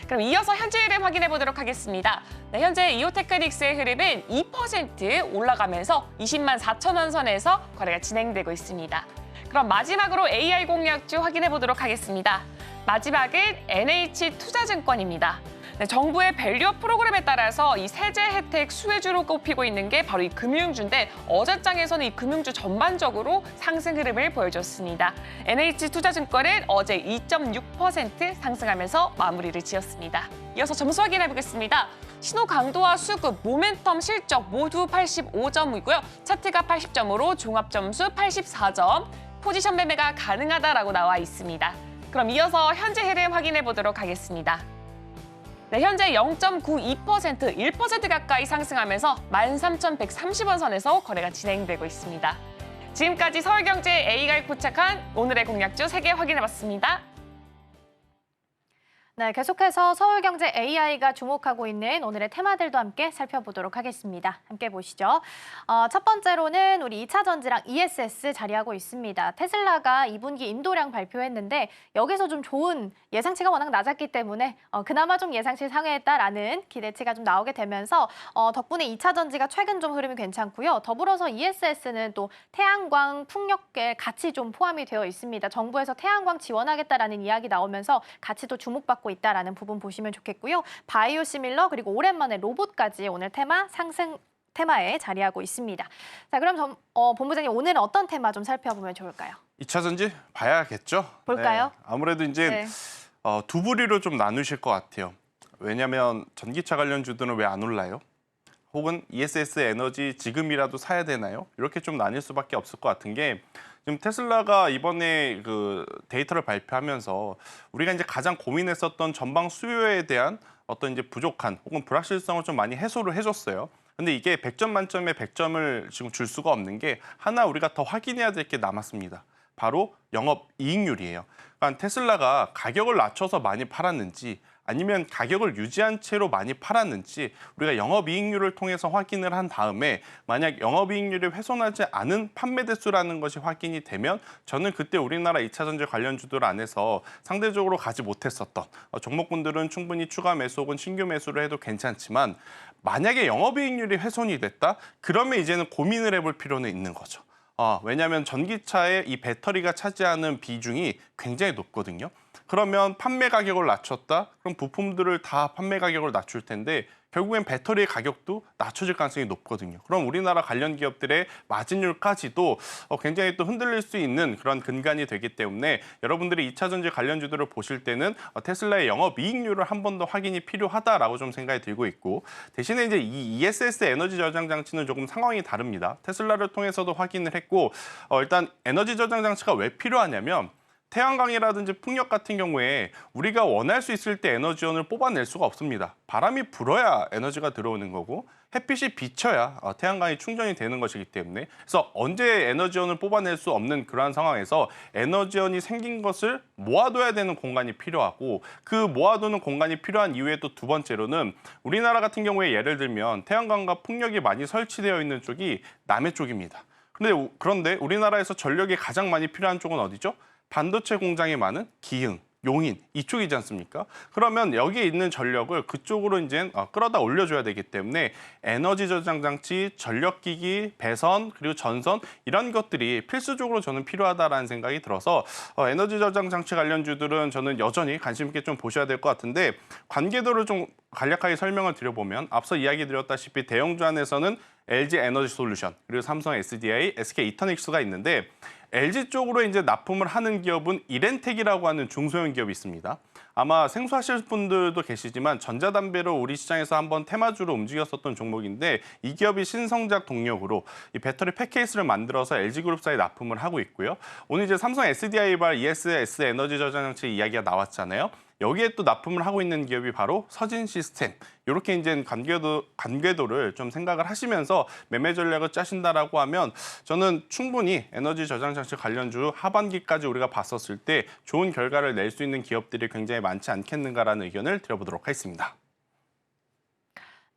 S4: 그럼 이어서 현재 흐름 확인해 보도록 하겠습니다. 네, 현재 이오테크닉스의 흐름은 2% 올라가면서 20만 4천 원 선에서 거래가 진행되고 있습니다. 그럼 마지막으로 AI 공략주 확인해 보도록 하겠습니다. 마지막은 NH투자증권입니다. 네, 정부의 밸류업 프로그램에 따라서 이 세제 혜택 수혜주로 꼽히고 있는 게 바로 이 금융주인데 어제장에서는 이 금융주 전반적으로 상승 흐름을 보여줬습니다. NH투자증권은 어제 2.6% 상승하면서 마무리를 지었습니다. 이어서 점수 확인해 보겠습니다. 신호 강도와 수급, 모멘텀, 실적 모두 85점이고요. 차트가 80점으로 종합 점수 84점, 포지션 매매가 가능하다라고 나와 있습니다. 그럼 이어서 현재 흐름 확인해 보도록 하겠습니다. 네, 현재 0.92%, 1% 가까이 상승하면서 13,130원 선에서 거래가 진행되고 있습니다. 지금까지 서울경제 A가 포착한 오늘의 공략주 3개 확인해봤습니다.
S2: 네, 계속해서 서울경제 AI가 주목하고 있는 오늘의 테마들도 함께 살펴보도록 하겠습니다. 함께 보시죠. 첫 번째로는 우리 2차 전지랑 ESS 자리하고 있습니다. 테슬라가 2분기 인도량 발표했는데 여기서 좀 좋은 예상치가 워낙 낮았기 때문에 그나마 좀 예상치 상회했다라는 기대치가 좀 나오게 되면서 덕분에 2차 전지가 최근 좀 흐름이 괜찮고요. 더불어서 ESS는 또 태양광 풍력에 같이 좀 포함이 되어 있습니다. 정부에서 태양광 지원하겠다라는 이야기 나오면서 같이 또 주목받고 있다라는 부분 보시면 좋겠고요. 바이오 시밀러 그리고 오랜만에 로봇까지 오늘 테마 상승 테마에 자리하고 있습니다. 자, 그럼 본부장님 오늘은 어떤 테마 좀 살펴보면 좋을까요?
S6: 2차 전지 봐야겠죠.
S2: 볼까요?
S6: 네, 아무래도 이제
S2: 네.
S6: 두 부리로 좀 나누실 것 같아요. 왜냐하면 전기차 관련주들은 왜 안 올라요? 혹은 ESS 에너지 지금이라도 사야 되나요? 이렇게 좀 나뉠 수밖에 없을 것 같은 게 지금 테슬라가 이번에 그 데이터를 발표하면서 우리가 이제 가장 고민했었던 전방 수요에 대한 어떤 이제 부족한 혹은 불확실성을 좀 많이 해소를 해줬어요. 근데 이게 100점 만점에 100점을 지금 줄 수가 없는 게 하나 우리가 더 확인해야 될 게 남았습니다. 바로 영업이익률이에요. 그러니까 테슬라가 가격을 낮춰서 많이 팔았는지 아니면 가격을 유지한 채로 많이 팔았는지 우리가 영업이익률을 통해서 확인을 한 다음에 만약 영업이익률이 훼손하지 않은 판매 대수라는 것이 확인이 되면 저는 그때 우리나라 2차 전지 관련주들 안에서 상대적으로 가지 못했었던 종목군들은 충분히 추가 매수 혹은 신규 매수를 해도 괜찮지만 만약에 영업이익률이 훼손이 됐다? 그러면 이제는 고민을 해볼 필요는 있는 거죠. 왜냐하면 전기차의 이 배터리가 차지하는 비중이 굉장히 높거든요. 그러면 판매 가격을 낮췄다? 그럼 부품들을 다 판매 가격을 낮출 텐데 결국엔 배터리의 가격도 낮춰질 가능성이 높거든요. 그럼 우리나라 관련 기업들의 마진율까지도 굉장히 또 흔들릴 수 있는 그런 근간이 되기 때문에 여러분들이 2차 전지 관련주들을 보실 때는 테슬라의 영업이익률을 한 번 더 확인이 필요하다라고 좀 생각이 들고 있고 대신에 이제 이 ESS 에너지 저장 장치는 조금 상황이 다릅니다. 테슬라를 통해서도 확인을 했고 일단 에너지 저장 장치가 왜 필요하냐면 태양광이라든지 풍력 같은 경우에 우리가 원할 수 있을 때 에너지원을 뽑아낼 수가 없습니다. 바람이 불어야 에너지가 들어오는 거고 햇빛이 비쳐야 태양광이 충전이 되는 것이기 때문에 그래서 언제 에너지원을 뽑아낼 수 없는 그러한 상황에서 에너지원이 생긴 것을 모아둬야 되는 공간이 필요하고 그 모아두는 공간이 필요한 이유에 또 두 번째로는 우리나라 같은 경우에 예를 들면 태양광과 풍력이 많이 설치되어 있는 쪽이 남해 쪽입니다. 그런데 우리나라에서 전력이 가장 많이 필요한 쪽은 어디죠? 반도체 공장이 많은 기흥, 용인 이쪽이지 않습니까? 그러면 여기에 있는 전력을 그쪽으로 이제 끌어다 올려줘야 되기 때문에 에너지 저장 장치, 전력기기, 배선 그리고 전선 이런 것들이 필수적으로 저는 필요하다라는 생각이 들어서 에너지 저장 장치 관련주들은 저는 여전히 관심 있게 좀 보셔야 될 것 같은데 관계도를 좀 간략하게 설명을 드려보면 앞서 이야기 드렸다시피 대형주 안에서는 LG 에너지 솔루션 그리고 삼성 SDI, SK 이터닉스가 있는데 LG 쪽으로 이제 납품을 하는 기업은 이렌텍이라고 하는 중소형 기업이 있습니다. 아마 생소하실 분들도 계시지만 전자담배로 우리 시장에서 한번 테마주로 움직였었던 종목인데 이 기업이 신성작 동력으로 이 배터리 팩케이스를 만들어서 LG그룹사에 납품을 하고 있고요. 오늘 이제 삼성 SDI발 ESS 에너지 저장 장치 이야기가 나왔잖아요. 여기에 또 납품을 하고 있는 기업이 바로 서진 시스템. 이렇게 이제 관계도를 좀 생각을 하시면서 매매 전략을 짜신다라고 하면 저는 충분히 에너지 저장 장치 관련주 하반기까지 우리가 봤었을 때 좋은 결과를 낼 수 있는 기업들이 굉장히 많지 않겠는가라는 의견을 드려보도록 하겠습니다.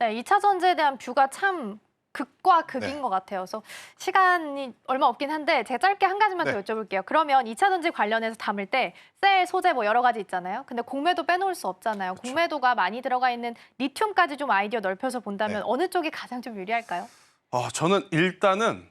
S2: 네, 2차 전지에 대한 뷰가 참 극과 극인 것 같아요. 그래서 시간이 얼마 없긴 한데 제가 짧게 한 가지만 더 여쭤볼게요. 그러면 2차 전지 관련해서 담을 때 셀, 소재 뭐 여러 가지 있잖아요. 근데 공매도 빼놓을 수 없잖아요. 그렇죠. 공매도가 많이 들어가 있는 리튬까지 좀 아이디어 넓혀서 본다면 어느 쪽이 가장 좀 유리할까요?
S6: 저는 일단은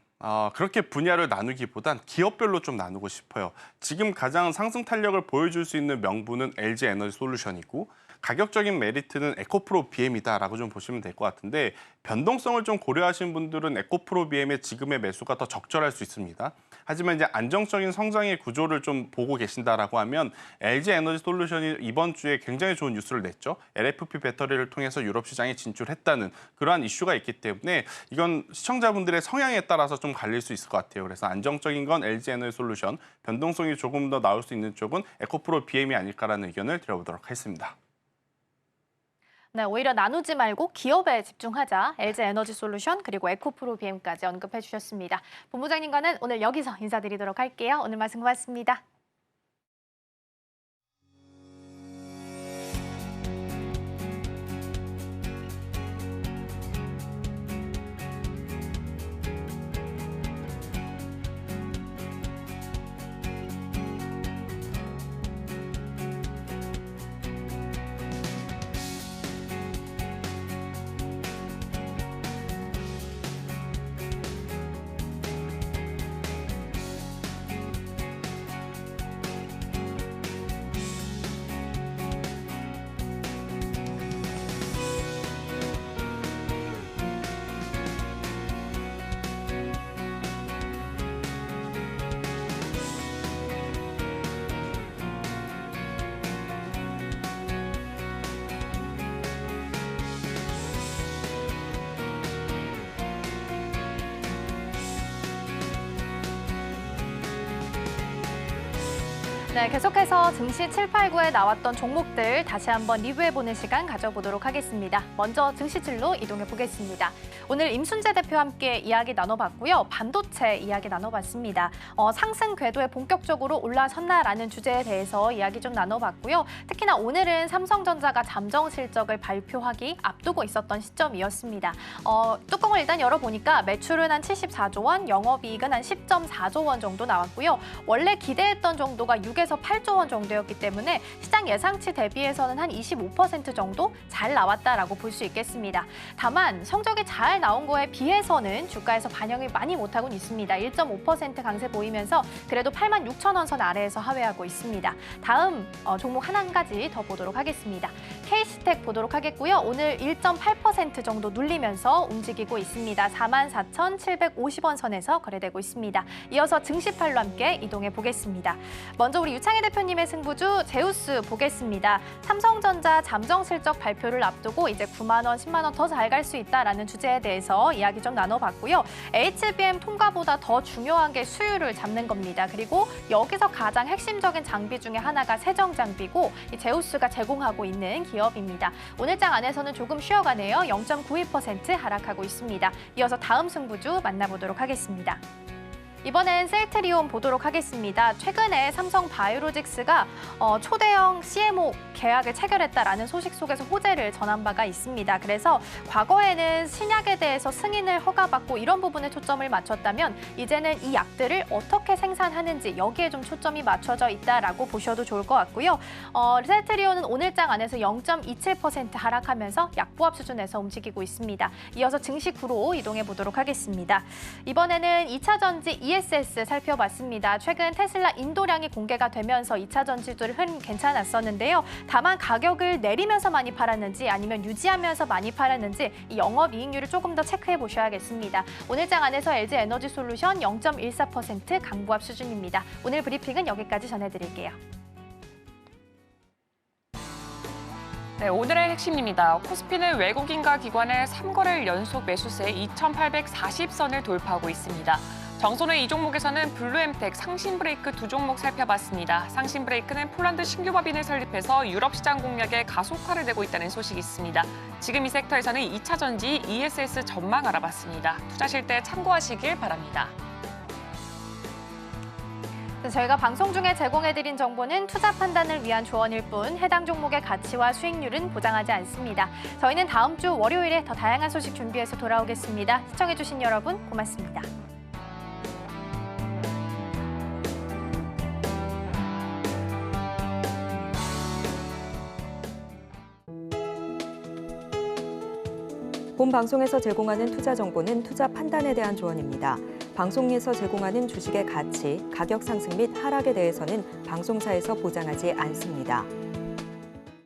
S6: 그렇게 분야를 나누기보단 기업별로 좀 나누고 싶어요. 지금 가장 상승 탄력을 보여줄 수 있는 명분은 LG 에너지 솔루션이고 가격적인 메리트는 에코프로 BM이다라고 좀 보시면 될 것 같은데 변동성을 좀 고려하신 분들은 에코프로 BM의 지금의 매수가 더 적절할 수 있습니다. 하지만 이제 안정적인 성장의 구조를 좀 보고 계신다라고 하면 LG 에너지 솔루션이 이번 주에 굉장히 좋은 뉴스를 냈죠. LFP 배터리를 통해서 유럽 시장에 진출했다는 그러한 이슈가 있기 때문에 이건 시청자분들의 성향에 따라서 좀 갈릴 수 있을 것 같아요. 그래서 안정적인 건 LG 에너지 솔루션, 변동성이 조금 더 나올 수 있는 쪽은 에코프로 BM이 아닐까라는 의견을 드려보도록 하겠습니다.
S2: 네, 오히려 나누지 말고 기업에 집중하자. LG 에너지 솔루션 그리고 에코프로 BM까지 언급해 주셨습니다. 본부장님과는 오늘 여기서 인사드리도록 할게요. 오늘 말씀 고맙습니다. 네, 계속해서 증시 789에 나왔던 종목들 다시 한번 리뷰해보는 시간 가져보도록 하겠습니다. 먼저 증시질로 이동해 보겠습니다. 오늘 임순재 대표와 함께 이야기 나눠봤고요. 반도체 이야기 나눠봤습니다. 상승 궤도에 본격적으로 올라섰나라는 주제에 대해서 이야기 좀 나눠봤고요. 특히나 오늘은 삼성전자가 잠정 실적을 발표하기 앞두고 있었던 시점이었습니다. 뚜껑을 일단 열어보니까 매출은 한 74조 원, 영업이익은 한 10.4조 원 정도 나왔고요. 원래 기대했던 정도가 6에서 8조 원 정도였기 때문에 시장 예상치 대비해서는 한 25% 정도 잘 나왔다라고 볼 수 있겠습니다. 다만 성적이 잘 나온 거에 비해서는 주가에서 반영을 많이 못하고 있습니다. 1.5% 강세 보이면서 그래도 86,000원 선 아래에서 하회하고 있습니다. 다음 종목 한 가지 더 보도록 하겠습니다. K스택 보도록 하겠고요. 오늘 1.8% 정도 눌리면서 움직이고 있습니다. 44,750원 선에서 거래되고 있습니다. 이어서 증시팔로 함께 이동해 보겠습니다. 먼저 우리 유창희 대표님의 승부주 제우스 보겠습니다. 삼성전자 잠정 실적 발표를 앞두고 이제 9만 원, 10만 원 더 잘 갈 수 있다라는 주제에 대해서 이야기 좀 나눠봤고요. HBM 통과보다 더 중요한 게 수율을 잡는 겁니다. 그리고 여기서 가장 핵심적인 장비 중에 하나가 세정 장비고 이 제우스가 제공하고 있는 기업입니다. 오늘 장 안에서는 조금 쉬어가네요. 0.91% 하락하고 있습니다. 이어서 다음 승부주 만나보도록 하겠습니다. 이번엔 셀트리온 보도록 하겠습니다. 최근에 삼성 바이오로직스가 초대형 CMO 계약을 체결했다라는 소식 속에서 호재를 전한 바가 있습니다. 그래서 과거에는 신약에 대해서 승인을 허가받고 이런 부분에 초점을 맞췄다면 이제는 이 약들을 어떻게 생산하는지 여기에 좀 초점이 맞춰져 있다라고 보셔도 좋을 것 같고요. 셀트리온은 오늘장 안에서 0.27% 하락하면서 약보합 수준에서 움직이고 있습니다. 이어서 증시 9로 이동해 보도록 하겠습니다. 이번에는 2차 전지 ESS 살펴봤습니다. 최근 테슬라 인도량이 공개가 되면서 2차 전지들 흐름 괜찮았었는데요. 다만 가격을 내리면서 많이 팔았는지 아니면 유지하면서 많이 팔았는지 이 영업이익률을 조금 더 체크해 보셔야겠습니다. 오늘장 안에서 LG 에너지 솔루션 0.14% 강보합 수준입니다. 오늘 브리핑은 여기까지 전해드릴게요.
S4: 네, 오늘의 핵심입니다. 코스피는 외국인과 기관의 3거래일 연속 매수세 2,840선을 돌파하고 있습니다. 정소는 이 종목에서는 블루엠텍, 상신브레이크 두 종목 살펴봤습니다. 상신브레이크는 폴란드 신규 법인을 설립해서 유럽 시장 공략에 가속화를 내고 있다는 소식이 있습니다. 지금 이 섹터에서는 2차 전지 ESS 전망 알아봤습니다. 투자하실 때 참고하시길 바랍니다.
S2: 저희가 방송 중에 제공해드린 정보는 투자 판단을 위한 조언일 뿐 해당 종목의 가치와 수익률은 보장하지 않습니다. 저희는 다음 주 월요일에 더 다양한 소식 준비해서 돌아오겠습니다. 시청해주신 여러분 고맙습니다.
S1: 본 방송에서 제공하는 투자 정보는 투자 판단에 대한 조언입니다. 방송에서 제공하는 주식의 가치, 가격 상승 및 하락에 대해서는 방송사에서 보장하지 않습니다.